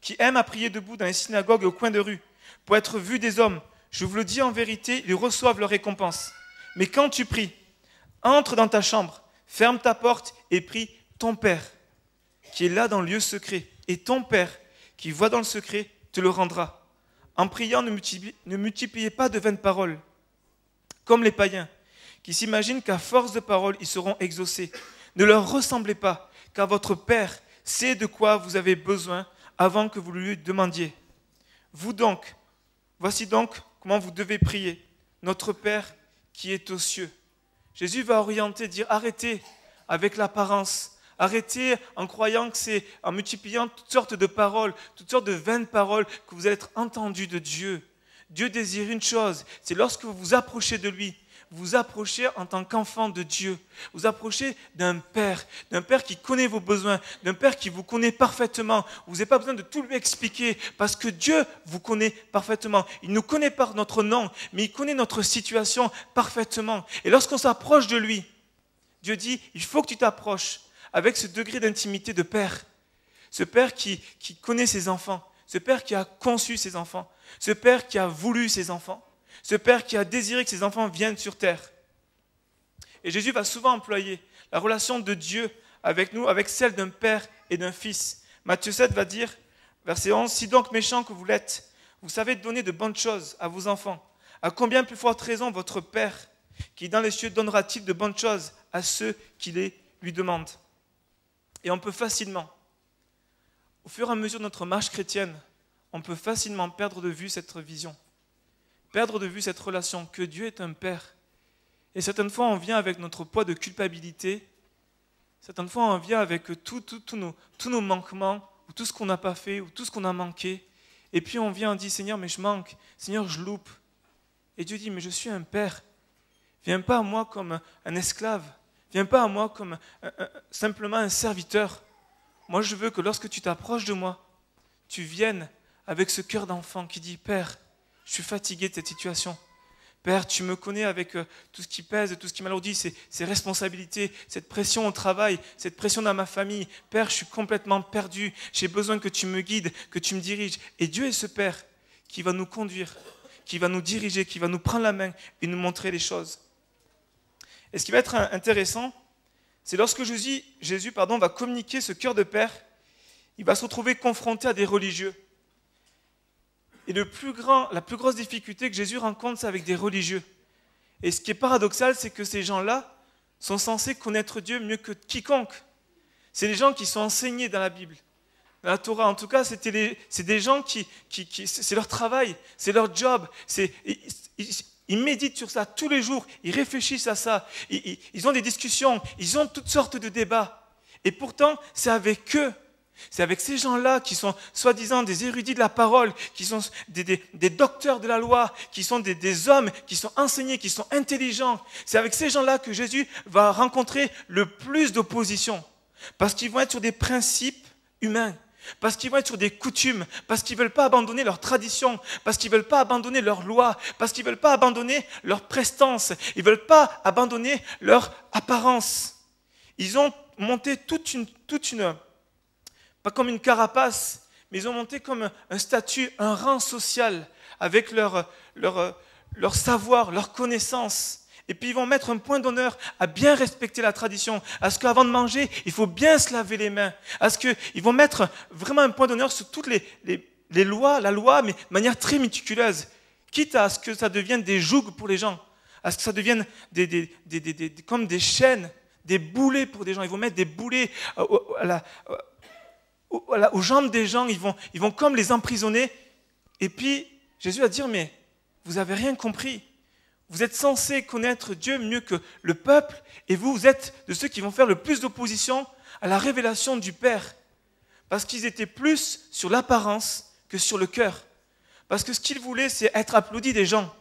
qui aiment à prier debout dans les synagogues et au coin de rue, pour être vus des hommes. Je vous le dis en vérité, ils reçoivent leur récompense. Mais quand tu pries, entre dans ta chambre, ferme ta porte et prie ton Père, qui est là dans le lieu secret, et ton Père, qui voit dans le secret, te le rendra. En priant, ne multipliez pas de vaines paroles, comme les païens, qui s'imaginent qu'à force de paroles, ils seront exaucés. Ne leur ressemblez pas, car votre Père sait de quoi vous avez besoin avant que vous lui demandiez. Vous donc, voici donc comment vous devez prier. Notre Père qui est aux cieux. Jésus va orienter, dire arrêtez avec l'apparence. Arrêtez en croyant que c'est en multipliant toutes sortes de paroles, toutes sortes de vaines paroles que vous allez être entendus de Dieu. Dieu désire une chose, c'est lorsque vous vous approchez de lui, vous vous approchez en tant qu'enfant de Dieu. Vous vous approchez d'un Père qui connaît vos besoins, d'un Père qui vous connaît parfaitement. Vous n'avez pas besoin de tout lui expliquer parce que Dieu vous connaît parfaitement. Il nous connaît par notre nom, mais il connaît notre situation parfaitement. Et lorsqu'on s'approche de lui, Dieu dit, il faut que tu t'approches avec ce degré d'intimité de Père. Ce Père qui connaît ses enfants, ce Père qui a conçu ses enfants, ce Père qui a voulu ses enfants, ce Père qui a désiré que ses enfants viennent sur terre. Et Jésus va souvent employer la relation de Dieu avec nous, avec celle d'un père et d'un fils. Matthieu 7 va dire, verset 11, « Si donc méchants que vous l'êtes, vous savez donner de bonnes choses à vos enfants, à combien plus forte raison votre Père, qui est dans les cieux, donnera-t-il de bonnes choses à ceux qui les lui demandent ?» Et on peut facilement, au fur et à mesure de notre marche chrétienne, on peut facilement perdre de vue cette vision, perdre de vue cette relation que Dieu est un Père. Et certaines fois, on vient avec notre poids de culpabilité, certaines fois, on vient avec tous nos manquements, ou tout ce qu'on n'a pas fait, ou tout ce qu'on a manqué. Et puis on vient, on dit, Seigneur, mais je manque, Seigneur, je loupe. Et Dieu dit, mais je suis un Père. Viens pas à moi comme un esclave, viens pas à moi comme simplement un serviteur. Moi, je veux que lorsque tu t'approches de moi, tu viennes avec ce cœur d'enfant qui dit, Père, je suis fatigué de cette situation. Père, tu me connais avec tout ce qui pèse, tout ce qui m'alourdit, ces responsabilités, cette pression au travail, cette pression dans ma famille. Père, je suis complètement perdu. J'ai besoin que tu me guides, que tu me diriges. Et Dieu est ce Père qui va nous conduire, qui va nous diriger, qui va nous prendre la main et nous montrer les choses. Et ce qui va être intéressant, c'est lorsque Jésus va communiquer ce cœur de Père, il va se retrouver confronté à des religieux. Et la plus grosse difficulté que Jésus rencontre, c'est avec des religieux. Et ce qui est paradoxal, c'est que ces gens-là sont censés connaître Dieu mieux que quiconque. C'est les gens qui sont enseignés dans la Bible, dans la Torah. En tout cas, c'est des gens c'est leur travail, c'est leur job. Ils méditent sur ça tous les jours, ils réfléchissent à ça, ils ont des discussions, ils ont toutes sortes de débats. Et pourtant, c'est avec eux. C'est avec ces gens-là qui sont soi-disant des érudits de la parole, qui sont des docteurs de la loi, qui sont des hommes qui sont enseignés, qui sont intelligents. C'est avec ces gens-là que Jésus va rencontrer le plus d'opposition. Parce qu'ils vont être sur des principes humains, parce qu'ils vont être sur des coutumes, parce qu'ils ne veulent pas abandonner leurs traditions, parce qu'ils ne veulent pas abandonner leurs lois, parce qu'ils ne veulent pas abandonner leur prestance, ils ne veulent pas abandonner leur apparence. Ils ont monté toute une pas comme une carapace, mais ils ont monté comme un statut, un rang social, avec leur savoir, leur connaissance. Et puis ils vont mettre un point d'honneur à bien respecter la tradition, à ce qu'avant de manger, il faut bien se laver les mains, à ce qu'ils vont mettre vraiment un point d'honneur sur toutes les lois, la loi, mais de manière très méticuleuse, quitte à ce que ça devienne des jougs pour les gens, à ce que ça devienne comme des chaînes, des boulets pour des gens. Ils vont mettre des boulets aux jambes des gens, ils vont comme les emprisonner. Et puis, Jésus va dire, mais vous n'avez rien compris. Vous êtes censés connaître Dieu mieux que le peuple, et vous êtes de ceux qui vont faire le plus d'opposition à la révélation du Père. Parce qu'ils étaient plus sur l'apparence que sur le cœur. Parce que ce qu'ils voulaient, c'est être applaudis des gens.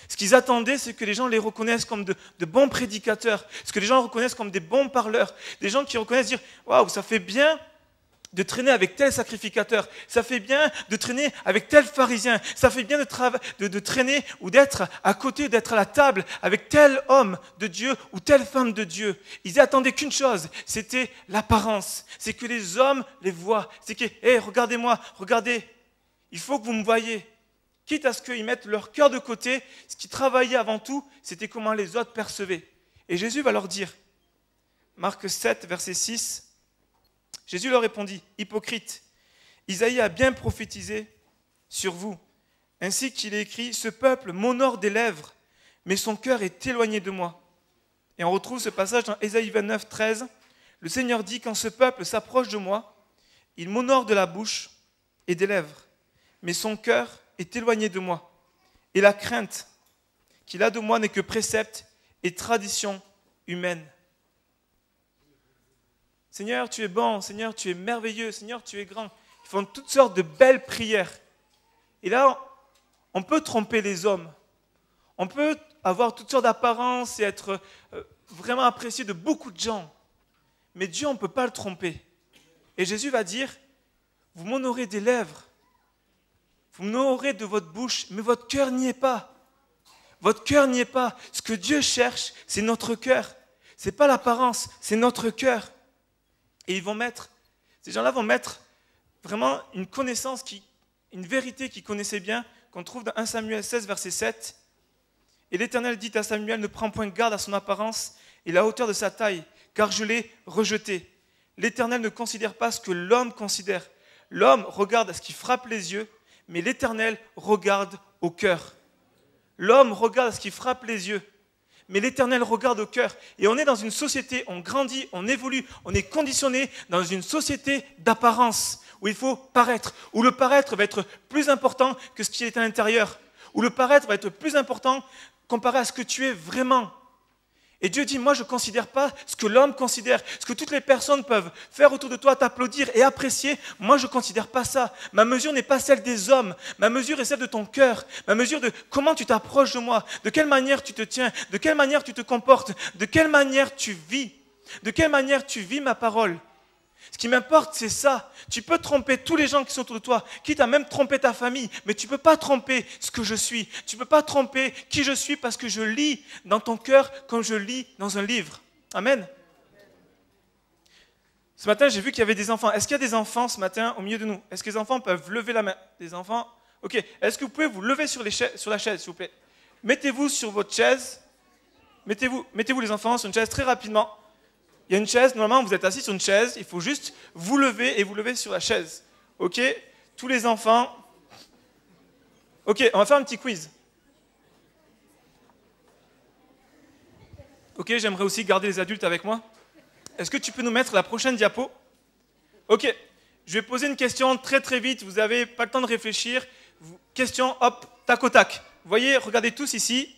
Ce qu'ils attendaient, c'est que les gens les reconnaissent comme de bons prédicateurs, ce que les gens reconnaissent comme des bons parleurs, des gens qui reconnaissent dire « Waouh, ça fait bien de traîner avec tel sacrificateur, ça fait bien de traîner avec tel pharisien, ça fait bien de traîner ou d'être à côté, d'être à la table avec tel homme de Dieu ou telle femme de Dieu. » Ils n'attendaient qu'une chose, c'était l'apparence, c'est que les hommes les voient, c'est que « Hey, regardez-moi, regardez, il faut que vous me voyez. » Quitte à ce qu'ils mettent leur cœur de côté, ce qui travaillait avant tout, c'était comment les autres percevaient. Et Jésus va leur dire, Marc 7, verset 6, Jésus leur répondit, « Hypocrite, Isaïe a bien prophétisé sur vous, ainsi qu'il est écrit, « Ce peuple m'honore des lèvres, mais son cœur est éloigné de moi. » Et on retrouve ce passage dans Ésaïe 29, 13. Le Seigneur dit, « Quand ce peuple s'approche de moi, il m'honore de la bouche et des lèvres, mais son cœur est éloigné de moi. Et la crainte qu'il a de moi n'est que précepte et tradition humaine. » Seigneur, tu es bon, Seigneur, tu es merveilleux, Seigneur, tu es grand. Ils font toutes sortes de belles prières. Et là, on peut tromper les hommes. On peut avoir toutes sortes d'apparences et être vraiment apprécié de beaucoup de gens. Mais Dieu, on ne peut pas le tromper. Et Jésus va dire, vous m'honorez des lèvres, vous m'honorez de votre bouche, mais votre cœur n'y est pas. Votre cœur n'y est pas. Ce que Dieu cherche, c'est notre cœur. Ce n'est pas l'apparence, c'est notre cœur. Et ces gens-là vont mettre vraiment une connaissance, une vérité qu'ils connaissaient bien, qu'on trouve dans 1 Samuel 16, verset 7. Et l'Éternel dit à Samuel, ne prends point garde à son apparence et la hauteur de sa taille, car je l'ai rejeté. L'Éternel ne considère pas ce que l'homme considère. L'homme regarde à ce qui frappe les yeux, mais l'Éternel regarde au cœur. L'homme regarde à ce qui frappe les yeux, mais l'Éternel regarde au cœur. Et on est dans une société, on grandit, on évolue, on est conditionné dans une société d'apparence, où il faut paraître, où le paraître va être plus important que ce qui est à l'intérieur, où le paraître va être plus important comparé à ce que tu es vraiment. Et Dieu dit, moi je ne considère pas ce que l'homme considère, ce que toutes les personnes peuvent faire autour de toi, t'applaudir et apprécier. Moi je ne considère pas ça. Ma mesure n'est pas celle des hommes, ma mesure est celle de ton cœur, ma mesure de comment tu t'approches de moi, de quelle manière tu te tiens, de quelle manière tu te comportes, de quelle manière tu vis, de quelle manière tu vis ma parole. Ce qui m'importe, c'est ça. Tu peux tromper tous les gens qui sont autour de toi, quitte à même tromper ta famille, mais tu ne peux pas tromper ce que je suis. Tu ne peux pas tromper qui je suis parce que je lis dans ton cœur comme je lis dans un livre. Amen. Ce matin, j'ai vu qu'il y avait des enfants. Est-ce qu'il y a des enfants ce matin au milieu de nous? Est-ce que les enfants peuvent lever la main? Des enfants? Ok. Est-ce que vous pouvez vous lever sur la chaise, s'il vous plaît? Mettez-vous sur votre chaise. Mettez-vous les enfants sur une chaise très rapidement. Il y a une chaise, normalement vous êtes assis sur une chaise, il faut juste vous lever et vous lever sur la chaise. Ok? Tous les enfants. Ok, on va faire un petit quiz. Ok, j'aimerais aussi garder les adultes avec moi. Est-ce que tu peux nous mettre la prochaine diapo? Ok, je vais poser une question très très vite, vous n'avez pas le temps de réfléchir. Question, hop, tac au tac. Vous voyez, regardez tous ici.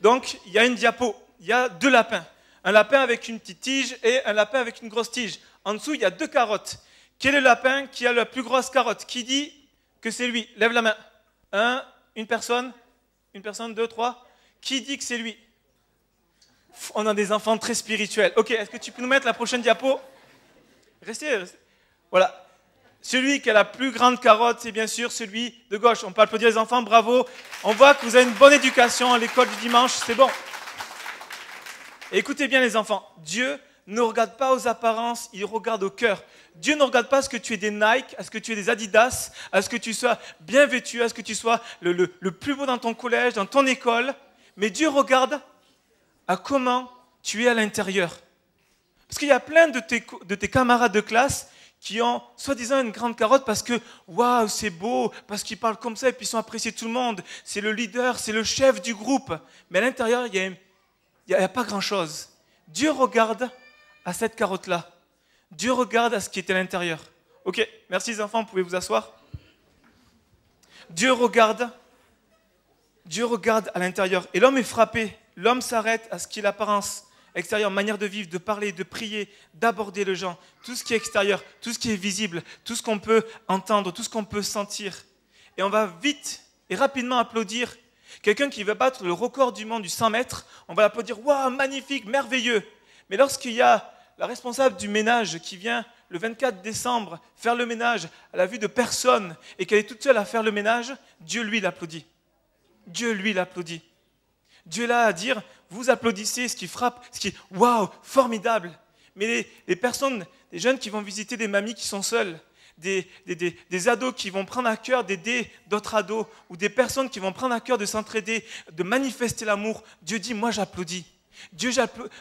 Donc, il y a une diapo, il y a 2 lapins. Un lapin avec une petite tige et un lapin avec une grosse tige. En dessous, il y a 2 carottes. Quel est le lapin qui a la plus grosse carotte? Qui dit que c'est lui? Lève la main. Une personne, 2, 3. Qui dit que c'est lui? On a des enfants très spirituels. Ok, est-ce que tu peux nous mettre la prochaine diapo? Restez. Voilà. Celui qui a la plus grande carotte, c'est bien sûr celui de gauche. On peut applaudir les enfants, bravo. On voit que vous avez une bonne éducation à l'école du dimanche, c'est bon. Et écoutez bien les enfants, Dieu ne regarde pas aux apparences, il regarde au cœur. Dieu ne regarde pas à ce que tu aies des Nike, à ce que tu aies des Adidas, à ce que tu sois bien vêtu, à ce que tu sois le plus beau dans ton collège, dans ton école. Mais Dieu regarde à comment tu es à l'intérieur. Parce qu'il y a plein de tes camarades de classe qui ont soi-disant une grande carotte parce que waouh, c'est beau, parce qu'ils parlent comme ça et puis ils sont appréciés de tout le monde. C'est le leader, c'est le chef du groupe. Mais à l'intérieur, il n'y a pas grand-chose. Dieu regarde à cette carotte-là. Dieu regarde à ce qui est à l'intérieur. Ok, merci les enfants, vous pouvez vous asseoir. Dieu regarde à l'intérieur. Et l'homme est frappé. L'homme s'arrête à ce qui est l'apparence extérieure, manière de vivre, de parler, de prier, d'aborder les gens. Tout ce qui est extérieur, tout ce qui est visible, tout ce qu'on peut entendre, tout ce qu'on peut sentir. Et on va vite et rapidement applaudir quelqu'un qui va battre le record du monde du 100 mètres. On va l'applaudir, waouh, magnifique, merveilleux. Mais lorsqu'il y a la responsable du ménage qui vient le 24 décembre faire le ménage à la vue de personne et qu'elle est toute seule à faire le ménage, Dieu lui l'applaudit. Dieu lui l'applaudit. Dieu est là à dire, vous applaudissez ce qui frappe, ce qui est waouh, formidable. Mais les personnes, les jeunes qui vont visiter des mamies qui sont seules, des ados qui vont prendre à cœur d'aider d'autres ados, ou des personnes qui vont prendre à cœur de s'entraider, de manifester l'amour, Dieu dit, moi j'applaudis.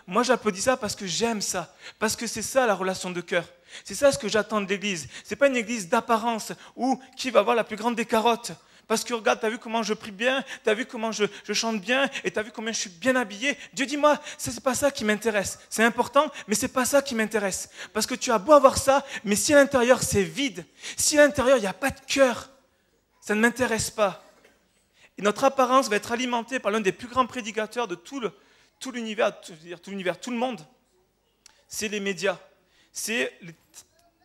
Moi j'applaudis ça parce que j'aime ça, parce que c'est ça la relation de cœur. C'est ça ce que j'attends de l'église. Ce n'est pas une église d'apparence où qui va avoir la plus grande des carottes. Parce que regarde, tu as vu comment je prie bien, tu as vu comment je chante bien, et tu as vu comment je suis bien habillé. Dieu dit, moi, ce n'est pas ça qui m'intéresse. C'est important, mais ce n'est pas ça qui m'intéresse. Parce que tu as beau avoir ça, mais si à l'intérieur c'est vide, si à l'intérieur il n'y a pas de cœur, ça ne m'intéresse pas. Et notre apparence va être alimentée par l'un des plus grands prédicateurs de tout l'univers, tout le monde. C'est les médias. C'est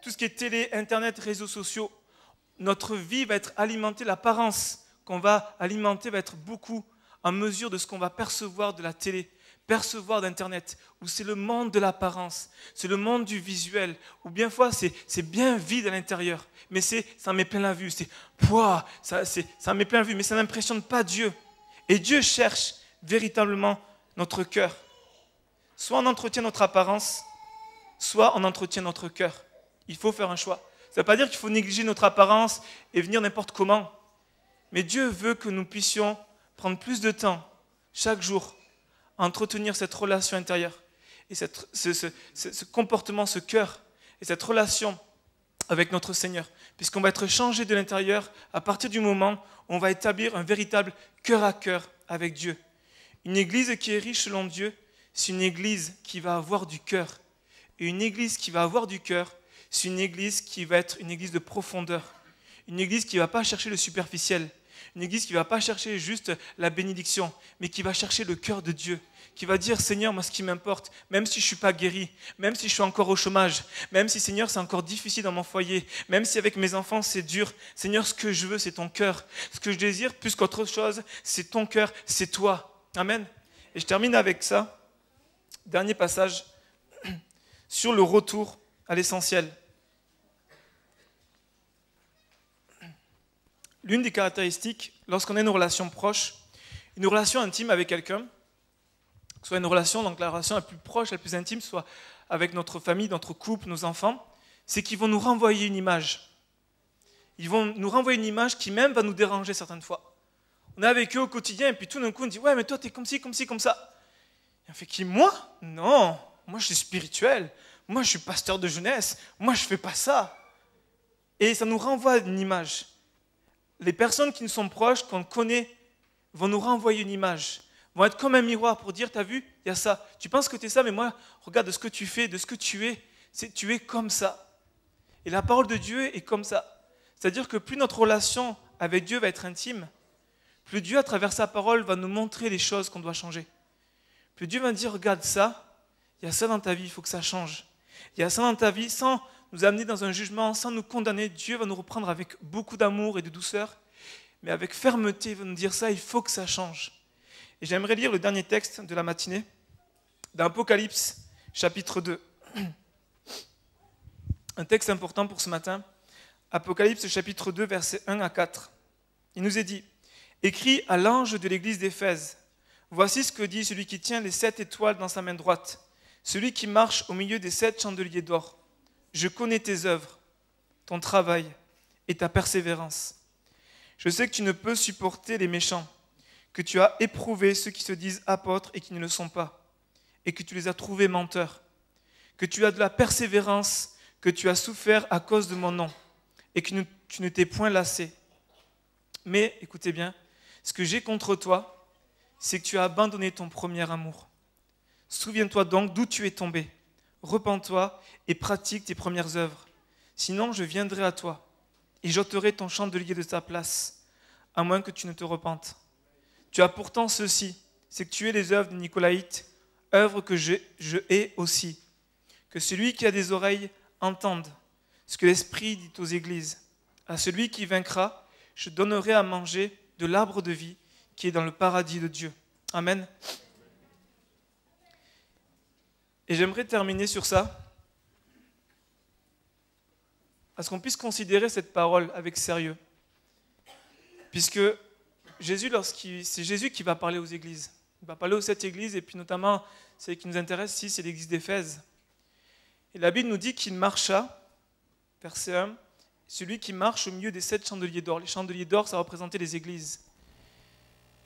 tout ce qui est télé, internet, réseaux sociaux. Notre vie va être alimentée, l'apparence qu'on va alimenter va être beaucoup en mesure de ce qu'on va percevoir de la télé, percevoir d'Internet, où c'est le monde de l'apparence, c'est le monde du visuel, où bien fois c'est bien vide à l'intérieur, mais ça met plein la vue, ça met plein la vue, mais ça n'impressionne pas Dieu. Et Dieu cherche véritablement notre cœur. Soit on entretient notre apparence, soit on entretient notre cœur. Il faut faire un choix. Ça ne veut pas dire qu'il faut négliger notre apparence et venir n'importe comment. Mais Dieu veut que nous puissions prendre plus de temps, chaque jour, à entretenir cette relation intérieure. Et ce comportement, ce cœur. et cette relation avec notre Seigneur, puisqu'on va être changé de l'intérieur à partir du moment où on va établir un véritable cœur à cœur avec Dieu. Une église qui est riche selon Dieu, c'est une église qui va avoir du cœur. Et une église qui va avoir du cœur, c'est une église qui va être une église de profondeur. Une église qui ne va pas chercher le superficiel. Une église qui ne va pas chercher juste la bénédiction, mais qui va chercher le cœur de Dieu. Qui va dire, Seigneur, moi ce qui m'importe, même si je ne suis pas guéri, même si je suis encore au chômage, même si, Seigneur, c'est encore difficile dans mon foyer, même si avec mes enfants c'est dur, Seigneur, ce que je veux, c'est ton cœur. Ce que je désire, plus qu'autre chose, c'est ton cœur, c'est toi. Amen. Et je termine avec ça. Dernier passage sur le retour à l'essentiel. L'une des caractéristiques, lorsqu'on a une relation proche, une relation intime avec quelqu'un, que ce soit une relation, donc la relation la plus proche, la plus intime, soit avec notre famille, notre couple, nos enfants, c'est qu'ils vont nous renvoyer une image. Ils vont nous renvoyer une image qui même va nous déranger certaines fois. On est avec eux au quotidien et puis tout d'un coup on dit « Ouais, mais toi t'es comme ci, comme ci, comme ça. » Et on fait « Qui, moi ? Non, moi je suis spirituel, moi je suis pasteur de jeunesse, moi je fais pas ça. » Et ça nous renvoie une image. Les personnes qui nous sont proches, qu'on connaît, vont nous renvoyer une image, vont être comme un miroir pour dire, t'as vu, il y a ça. Tu penses que tu es ça, mais moi, regarde de ce que tu fais, de ce que tu es. Tu es comme ça. Et la parole de Dieu est comme ça. C'est-à-dire que plus notre relation avec Dieu va être intime, plus Dieu, à travers sa parole, va nous montrer les choses qu'on doit changer. Plus Dieu va nous dire, regarde ça, il y a ça dans ta vie, il faut que ça change. Il y a ça dans ta vie, sans nous amener dans un jugement, sans nous condamner, Dieu va nous reprendre avec beaucoup d'amour et de douceur, mais avec fermeté, il va nous dire ça, il faut que ça change. Et j'aimerais lire le dernier texte de la matinée, d'Apocalypse, chapitre 2. Un texte important pour ce matin, Apocalypse, chapitre 2, versets 1 à 4. Il nous est dit, « Écrit à l'ange de l'église d'Éphèse, voici ce que dit celui qui tient les 7 étoiles dans sa main droite, celui qui marche au milieu des 7 chandeliers d'or. Je connais tes œuvres, ton travail et ta persévérance. Je sais que tu ne peux supporter les méchants, que tu as éprouvé ceux qui se disent apôtres et qui ne le sont pas, et que tu les as trouvés menteurs, que tu as de la persévérance, que tu as souffert à cause de mon nom, et que tu ne t'es point lassé. Mais, écoutez bien, ce que j'ai contre toi, c'est que tu as abandonné ton premier amour. Souviens-toi donc d'où tu es tombé. Repens-toi et pratique tes premières œuvres. Sinon, je viendrai à toi et j'ôterai ton chandelier de ta place, à moins que tu ne te repentes. Tu as pourtant ceci, c'est que tu es les œuvres des Nicolaïtes, œuvres que je hais aussi. Que celui qui a des oreilles entende ce que l'Esprit dit aux églises. À celui qui vaincra, je donnerai à manger de l'arbre de vie qui est dans le paradis de Dieu. Amen. Et j'aimerais terminer sur ça, parce qu'on puisse considérer cette parole avec sérieux. Puisque Jésus, c'est Jésus qui va parler aux églises. Il va parler aux 7 églises, et puis notamment, celle qui nous intéresse ici, c'est l'église d'Éphèse. Et la Bible nous dit qu'il marcha, verset 1, celui qui marche au milieu des 7 chandeliers d'or. Les chandeliers d'or, ça représentait les églises.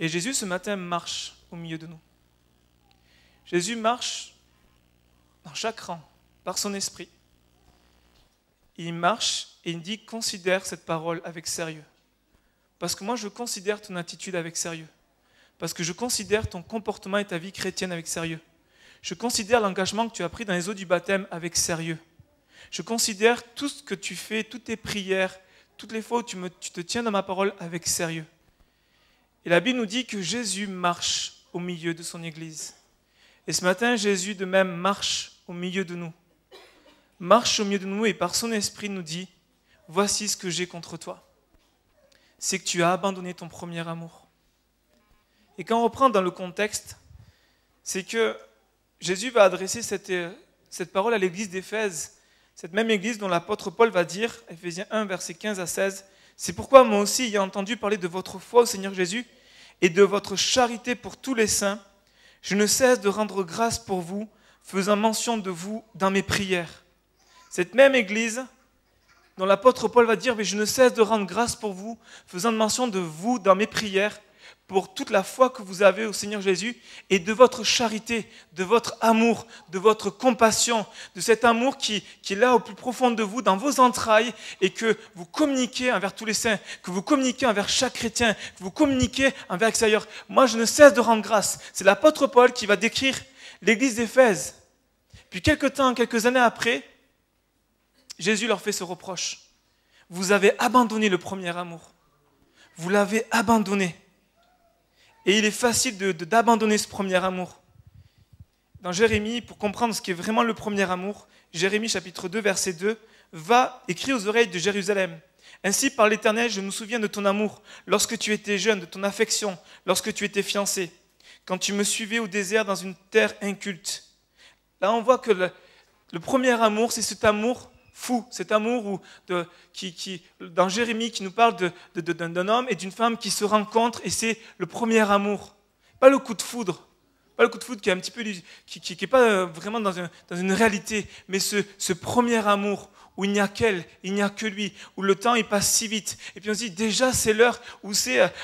Et Jésus, ce matin, marche au milieu de nous. Jésus marche dans chaque rang, par son esprit. Il marche et il dit, considère cette parole avec sérieux. Parce que moi, je considère ton attitude avec sérieux. Parce que je considère ton comportement et ta vie chrétienne avec sérieux. Je considère l'engagement que tu as pris dans les eaux du baptême avec sérieux. Je considère tout ce que tu fais, toutes tes prières, toutes les fois où tu te tiens dans ma parole avec sérieux. Et la Bible nous dit que Jésus marche au milieu de son Église. Et ce matin, Jésus de même marche au milieu de nous. Marche au milieu de nous et par son esprit nous dit, voici ce que j'ai contre toi. C'est que tu as abandonné ton premier amour. Et quand on reprend dans le contexte, c'est que Jésus va adresser cette parole à l'église d'Éphèse, cette même église dont l'apôtre Paul va dire, Éphésiens 1, versets 15 à 16, « C'est pourquoi moi aussi, ayant entendu parler de votre foi au Seigneur Jésus et de votre charité pour tous les saints, je ne cesse de rendre grâce pour vous, faisant mention de vous dans mes prières. » Cette même église dont l'apôtre Paul va dire « Mais je ne cesse de rendre grâce pour vous, faisant mention de vous dans mes prières, pour toute la foi que vous avez au Seigneur Jésus et de votre charité, de votre amour, de votre compassion, de cet amour qui est là au plus profond de vous, dans vos entrailles, et que vous communiquez envers tous les saints, que vous communiquez envers chaque chrétien, que vous communiquez envers l'extérieur. Moi, je ne cesse de rendre grâce. C'est l'apôtre Paul qui va décrire l'église d'Éphèse. Puis quelques années après, Jésus leur fait ce reproche. Vous avez abandonné le premier amour. Vous l'avez abandonné. Et il est facile d'abandonner ce premier amour. Dans Jérémie, pour comprendre ce qui est vraiment le premier amour, Jérémie chapitre 2, verset 2, va écrire aux oreilles de Jérusalem. Ainsi, par l'Éternel, je me souviens de ton amour, lorsque tu étais jeune, de ton affection, lorsque tu étais fiancé, quand tu me suivais au désert dans une terre inculte. Là, on voit que le premier amour, c'est cet amour fou, cet amour dans Jérémie qui nous parle d'un homme et d'une femme qui se rencontrent, et c'est le premier amour. Pas le coup de foudre, qui est un petit peu, qui est pas vraiment dans une réalité, mais ce premier amour où il n'y a qu'elle, il n'y a que lui, où le temps il passe si vite. Et puis on se dit déjà c'est l'heure où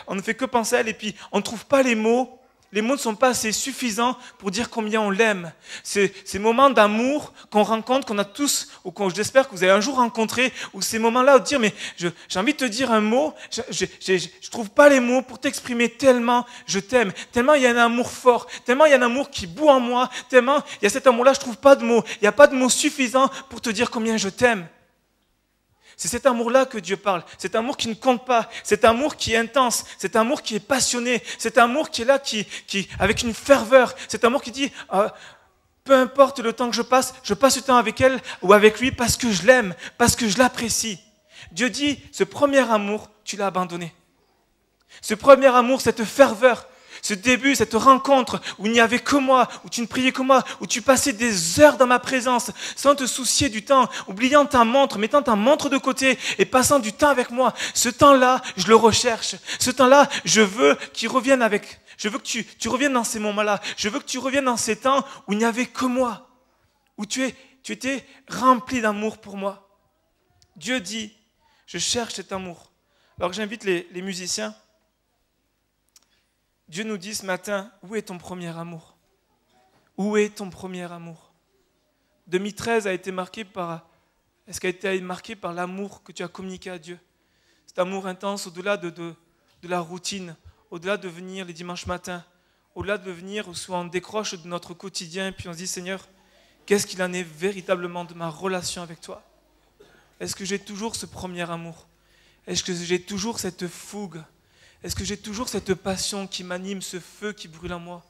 on ne fait que penser à elle, et puis on ne trouve pas les mots. Les mots ne sont pas assez suffisants pour dire combien on l'aime. Ces moments d'amour qu'on rencontre, qu'on a tous, ou j'espère que vous allez un jour rencontrer, ou ces moments-là où dire, mais j'ai envie de te dire un mot, je trouve pas les mots pour t'exprimer tellement je t'aime, tellement il y a un amour fort, tellement il y a un amour qui bout en moi, tellement il y a cet amour-là, je trouve pas de mots, il n'y a pas de mots suffisants pour te dire combien je t'aime. C'est cet amour-là que Dieu parle, cet amour qui ne compte pas, cet amour qui est intense, cet amour qui est passionné, cet amour qui est là, qui avec une ferveur, cet amour qui dit peu importe le temps que je passe du temps avec elle ou avec lui parce que je l'aime, parce que je l'apprécie. Dieu dit, ce premier amour, tu l'as abandonné. Ce premier amour, cette ferveur, ce début, cette rencontre où il n'y avait que moi, où tu ne priais que moi, où tu passais des heures dans ma présence sans te soucier du temps, oubliant ta montre, mettant ta montre de côté et passant du temps avec moi. Ce temps-là, je le recherche. Ce temps-là, je veux qu'il revienne avec. Je veux que tu reviennes dans ces moments-là. Je veux que tu reviennes dans ces temps où il n'y avait que moi, où tu étais rempli d'amour pour moi. Dieu dit, je cherche cet amour. Alors j'invite les musiciens. Dieu nous dit ce matin, où est ton premier amour? Où est ton premier amour? 2013 a été marqué par l'amour que tu as communiqué à Dieu. Cet amour intense au-delà de la routine, au-delà de venir les dimanches matins, au-delà de venir où soit on décroche de notre quotidien et puis on se dit Seigneur, qu'est-ce qu'il en est véritablement de ma relation avec toi? Est-ce que j'ai toujours ce premier amour? Est-ce que j'ai toujours cette fougue? Est-ce que j'ai toujours cette passion qui m'anime, ce feu qui brûle en moi?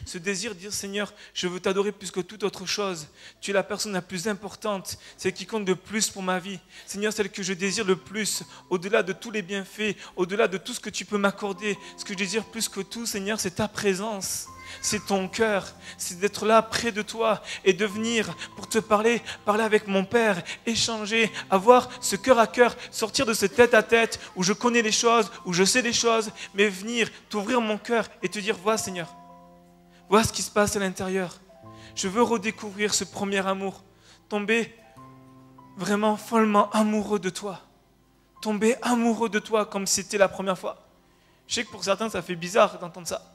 Ce désir de dire, Seigneur, je veux t'adorer plus que toute autre chose. Tu es la personne la plus importante, celle qui compte le plus pour ma vie. Seigneur, celle que je désire le plus, au-delà de tous les bienfaits, au-delà de tout ce que tu peux m'accorder. Ce que je désire plus que tout, Seigneur, c'est ta présence. C'est ton cœur, c'est d'être là près de toi et de venir pour te parler avec mon Père, échanger, avoir ce cœur à cœur, sortir de ce tête à tête où je connais les choses, où je sais les choses, mais venir t'ouvrir mon cœur et te dire, vois Seigneur, vois ce qui se passe à l'intérieur. Je veux redécouvrir ce premier amour, tomber vraiment follement amoureux de toi, tomber amoureux de toi comme si c'était la première fois. Je sais que pour certains ça fait bizarre d'entendre ça.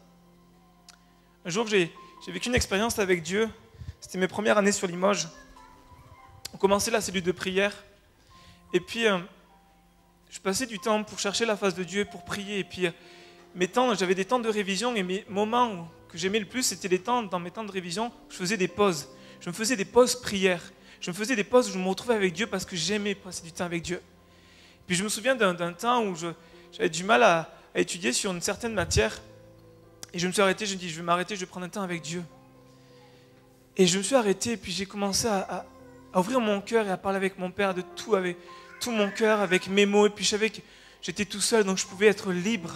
Un jour, j'ai vécu une expérience avec Dieu. C'était mes premières années sur Limoges. On commençait la cellule de prière. Et puis, je passais du temps pour chercher la face de Dieu, pour prier. Et puis, j'avais des temps de révision. Et mes moments que j'aimais le plus, c'était dans mes temps de révision, où je faisais des pauses. Je me faisais des pauses prières. Je me faisais des pauses où je me retrouvais avec Dieu parce que j'aimais passer du temps avec Dieu. Puis, je me souviens d'un temps où j'avais du mal à étudier sur une certaine matière. Et je me suis arrêté, je me dis, je vais m'arrêter, je vais prendre un temps avec Dieu. Et je me suis arrêté, et puis j'ai commencé à ouvrir mon cœur et à parler avec mon Père de tout, avec tout mon cœur, avec mes mots. Et puis je savais que j'étais tout seul, donc je pouvais être libre.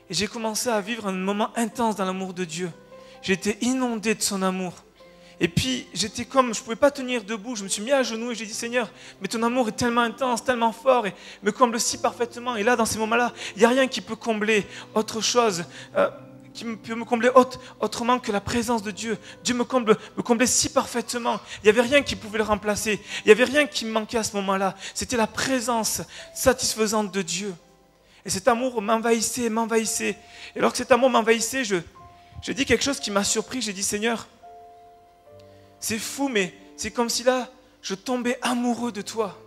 Et j'ai commencé à vivre un moment intense dans l'amour de Dieu. J'étais inondé de son amour. Et puis, je ne pouvais pas tenir debout, je me suis mis à genoux et j'ai dit, Seigneur, mais ton amour est tellement intense, tellement fort et me comble si parfaitement. Et là, dans ces moments-là, il n'y a rien qui peut combler autre chose, qui peut me combler autrement que la présence de Dieu. Dieu me comblait si parfaitement. Il n'y avait rien qui pouvait le remplacer. Il n'y avait rien qui me manquait à ce moment-là. C'était la présence satisfaisante de Dieu. Et cet amour m'envahissait, m'envahissait. Et alors que cet amour m'envahissait, j'ai dit quelque chose qui m'a surpris. J'ai dit, Seigneur, c'est fou, mais c'est comme si là, je tombais amoureux de toi.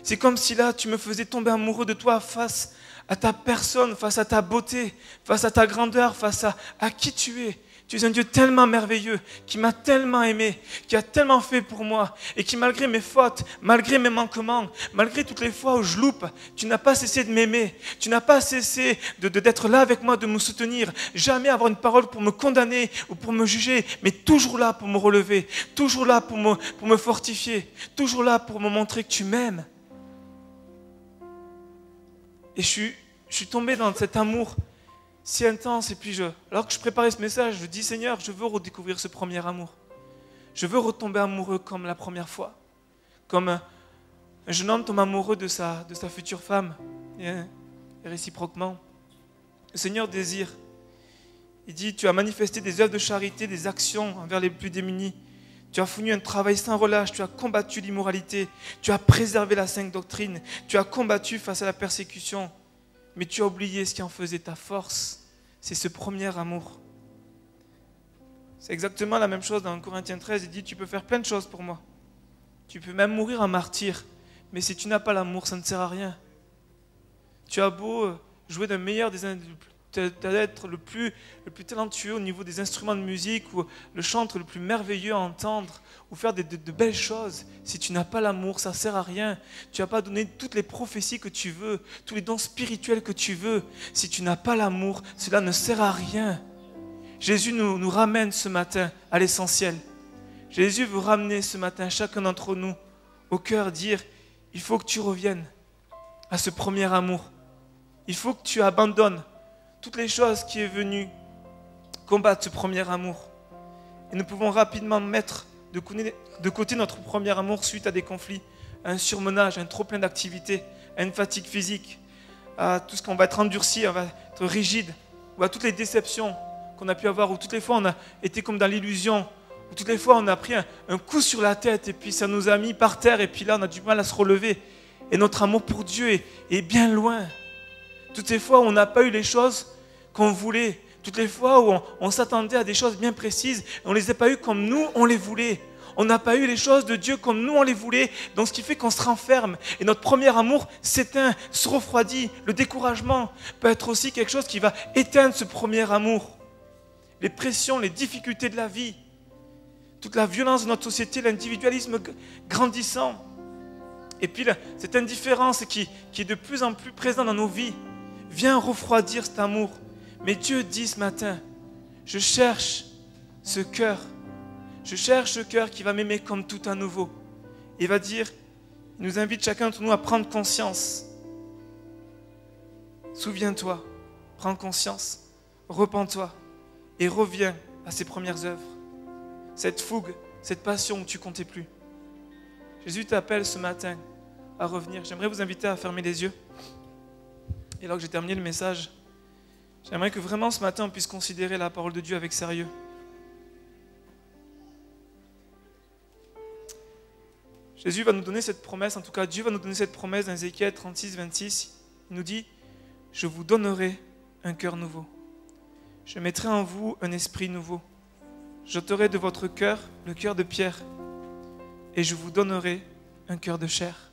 C'est comme si là, tu me faisais tomber amoureux de toi face à ta personne, face à ta beauté, face à ta grandeur, face à qui tu es. Tu es un Dieu tellement merveilleux, qui m'a tellement aimé, qui a tellement fait pour moi, et qui malgré mes fautes, malgré mes manquements, malgré toutes les fois où je loupe, tu n'as pas cessé de m'aimer, tu n'as pas cessé d'être là avec moi, de me soutenir, jamais avoir une parole pour me condamner ou pour me juger, mais toujours là pour me relever, toujours là pour me fortifier, toujours là pour me montrer que tu m'aimes. Et je suis tombé dans cet amour si intense, et puis alors que je préparais ce message, je dis, Seigneur, je veux redécouvrir ce premier amour. Je veux retomber amoureux comme la première fois. Comme un jeune homme tombe amoureux de sa future femme, et réciproquement. Le Seigneur désire. Il dit, tu as manifesté des œuvres de charité, des actions envers les plus démunis. Tu as fourni un travail sans relâche, tu as combattu l'immoralité, tu as préservé la sainte doctrine, tu as combattu face à la persécution. Mais tu as oublié ce qui en faisait ta force, c'est ce premier amour. C'est exactement la même chose dans Corinthiens 13, il dit, tu peux faire plein de choses pour moi. Tu peux même mourir en martyr, mais si tu n'as pas l'amour, ça ne sert à rien. Tu as beau jouer d'un meilleur d'être le plus talentueux au niveau des instruments de musique, ou le chantre le plus merveilleux à entendre, ou faire de belles choses. Si tu n'as pas l'amour, ça ne sert à rien. Tu n'as pas donné toutes les prophéties que tu veux, tous les dons spirituels que tu veux. Si tu n'as pas l'amour, cela ne sert à rien. Jésus nous ramène ce matin à l'essentiel. Jésus veut ramener ce matin chacun d'entre nous au cœur, dire, il faut que tu reviennes à ce premier amour. Il faut que tu abandonnes toutes les choses qui est venues combattre ce premier amour. Et nous pouvons rapidement mettre de côté notre premier amour suite à des conflits, à un surmenage, à un trop plein d'activités, à une fatigue physique, à tout ce qu'on va être endurci, on va être rigide, ou à toutes les déceptions qu'on a pu avoir, ou toutes les fois on a été comme dans l'illusion, ou toutes les fois on a pris un coup sur la tête et puis ça nous a mis par terre et puis là on a du mal à se relever. Et notre amour pour Dieu est bien loin. Toutes les fois où on n'a pas eu les choses qu'on voulait, toutes les fois où on s'attendait à des choses bien précises, et on ne les a pas eues comme nous, on les voulait. On n'a pas eu les choses de Dieu comme nous, on les voulait. Donc ce qui fait qu'on se renferme. Et notre premier amour s'éteint, se refroidit. Le découragement peut être aussi quelque chose qui va éteindre ce premier amour. Les pressions, les difficultés de la vie, toute la violence de notre société, l'individualisme grandissant. Et puis cette indifférence qui est de plus en plus présente dans nos vies vient refroidir cet amour. Mais Dieu dit ce matin, je cherche ce cœur. Je cherche ce cœur qui va m'aimer comme tout à nouveau. Il va dire, il nous invite chacun d'entre nous à prendre conscience. Souviens-toi, prends conscience, repens-toi et reviens à ses premières œuvres. Cette fougue, cette passion où tu ne comptais plus. Jésus t'appelle ce matin à revenir. J'aimerais vous inviter à fermer les yeux. Et là que j'ai terminé le message, j'aimerais que vraiment ce matin on puisse considérer la parole de Dieu avec sérieux. Jésus va nous donner cette promesse, en tout cas Dieu va nous donner cette promesse dans Ézéchiel 36, 26. Il nous dit, je vous donnerai un cœur nouveau. Je mettrai en vous un esprit nouveau. J'ôterai de votre cœur le cœur de pierre et je vous donnerai un cœur de chair.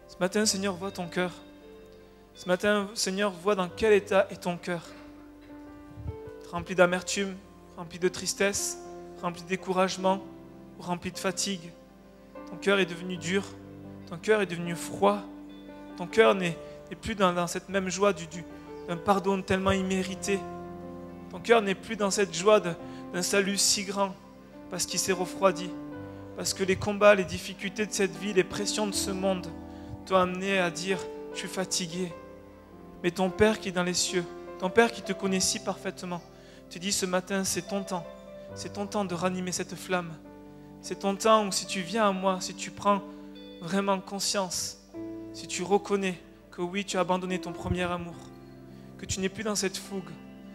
Ce matin, Seigneur, vois ton cœur. Ce matin, Seigneur, vois dans quel état est ton cœur. Rempli d'amertume, rempli de tristesse, rempli de découragement, rempli de fatigue. Ton cœur est devenu dur, ton cœur est devenu froid. Ton cœur n'est plus dans cette même joie d'un pardon tellement immérité. Ton cœur n'est plus dans cette joie d'un salut si grand parce qu'il s'est refroidi. Parce que les combats, les difficultés de cette vie, les pressions de ce monde t'ont amené à dire « je suis fatigué ». Mais ton Père qui est dans les cieux, ton Père qui te connaît si parfaitement, te dit ce matin, c'est ton temps. C'est ton temps de ranimer cette flamme. C'est ton temps où si tu viens à moi, si tu prends vraiment conscience, si tu reconnais que oui, tu as abandonné ton premier amour, que tu n'es plus dans cette fougue,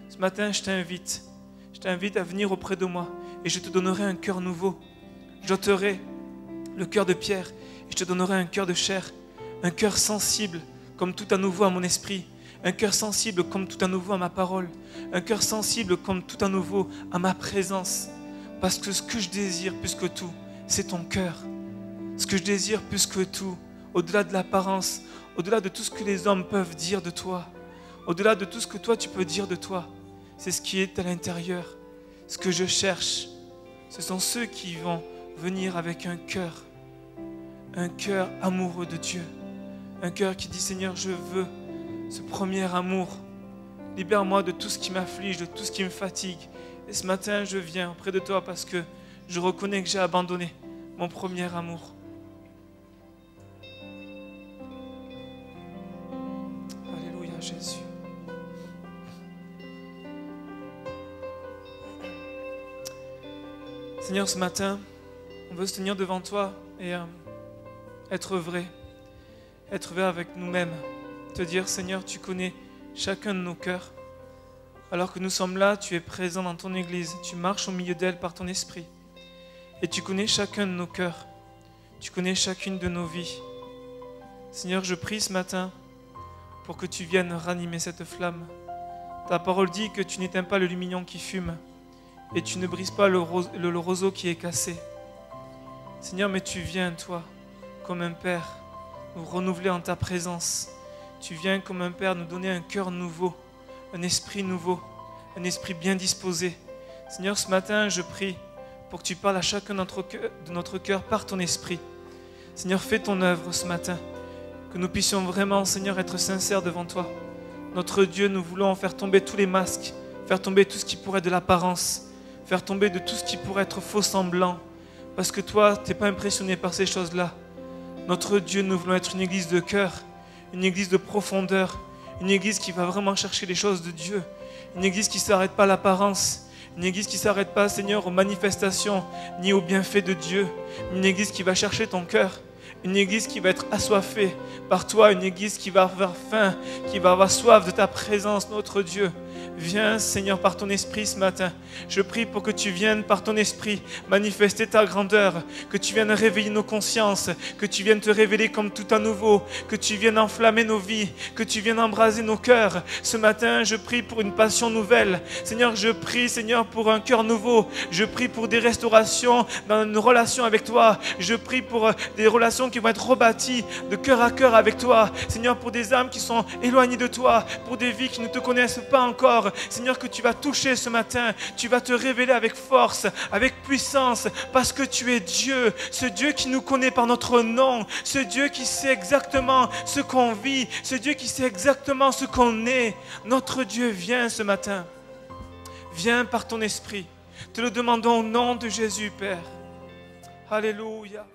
ce matin, je t'invite à venir auprès de moi et je te donnerai un cœur nouveau. J'ôterai le cœur de pierre et je te donnerai un cœur de chair, un cœur sensible, comme tout à nouveau à mon esprit, Un cœur sensible comme tout à nouveau à ma parole. Un cœur sensible comme tout à nouveau à ma présence. Parce que ce que je désire plus que tout, c'est ton cœur. Ce que je désire plus que tout, au-delà de l'apparence, au-delà de tout ce que les hommes peuvent dire de toi, au-delà de tout ce que toi tu peux dire de toi, c'est ce qui est à l'intérieur. Ce que je cherche, ce sont ceux qui vont venir avec un cœur amoureux de Dieu. Un cœur qui dit, Seigneur, je veux ce premier amour. Libère-moi de tout ce qui m'afflige, de tout ce qui me fatigue. Et ce matin, je viens auprès de toi parce que je reconnais que j'ai abandonné mon premier amour. Alléluia, Jésus. Seigneur, ce matin, on veut se tenir devant toi et être vrai avec nous-mêmes. Te dire, Seigneur, tu connais chacun de nos cœurs. Alors que nous sommes là, tu es présent dans ton Église. Tu marches au milieu d'elle par ton esprit. Et tu connais chacun de nos cœurs. Tu connais chacune de nos vies. Seigneur, je prie ce matin pour que tu viennes ranimer cette flamme. Ta parole dit que tu n'éteins pas le lumignon qui fume et tu ne brises pas le roseau qui est cassé. Seigneur, mais tu viens, toi, comme un Père, nous renouveler en ta présence. Tu viens comme un Père nous donner un cœur nouveau, un esprit nouveau, un esprit bien disposé. Seigneur, ce matin, je prie pour que tu parles à chacun de notre cœur par ton esprit. Seigneur, fais ton œuvre ce matin, que nous puissions vraiment, Seigneur, être sincères devant toi. Notre Dieu, nous voulons faire tomber tous les masques, faire tomber tout ce qui pourrait être de l'apparence, faire tomber de tout ce qui pourrait être faux semblant, parce que toi, tu n'es pas impressionné par ces choses-là. Notre Dieu, nous voulons être une église de cœur, une église de profondeur, une église qui va vraiment chercher les choses de Dieu, une église qui ne s'arrête pas à l'apparence, une église qui ne s'arrête pas, Seigneur, aux manifestations, ni aux bienfaits de Dieu, une église qui va chercher ton cœur, une église qui va être assoiffée par toi, une église qui va avoir faim, qui va avoir soif de ta présence, notre Dieu. Viens, Seigneur, par ton esprit ce matin. Je prie pour que tu viennes par ton esprit manifester ta grandeur, que tu viennes réveiller nos consciences, que tu viennes te révéler comme tout à nouveau, que tu viennes enflammer nos vies, que tu viennes embraser nos cœurs. Ce matin, je prie pour une passion nouvelle. Seigneur, je prie, Seigneur, pour un cœur nouveau. Je prie pour des restaurations dans une relation avec toi. Je prie pour des relations qui vont être rebâties de cœur à cœur avec toi. Seigneur, pour des âmes qui sont éloignées de toi, pour des vies qui ne te connaissent pas encore. Seigneur, que tu vas toucher ce matin, tu vas te révéler avec force, avec puissance, parce que tu es Dieu, ce Dieu qui nous connaît par notre nom, ce Dieu qui sait exactement ce qu'on vit, ce Dieu qui sait exactement ce qu'on est. Notre Dieu, viens ce matin, viens par ton esprit, te le demandons au nom de Jésus, Père. Alléluia.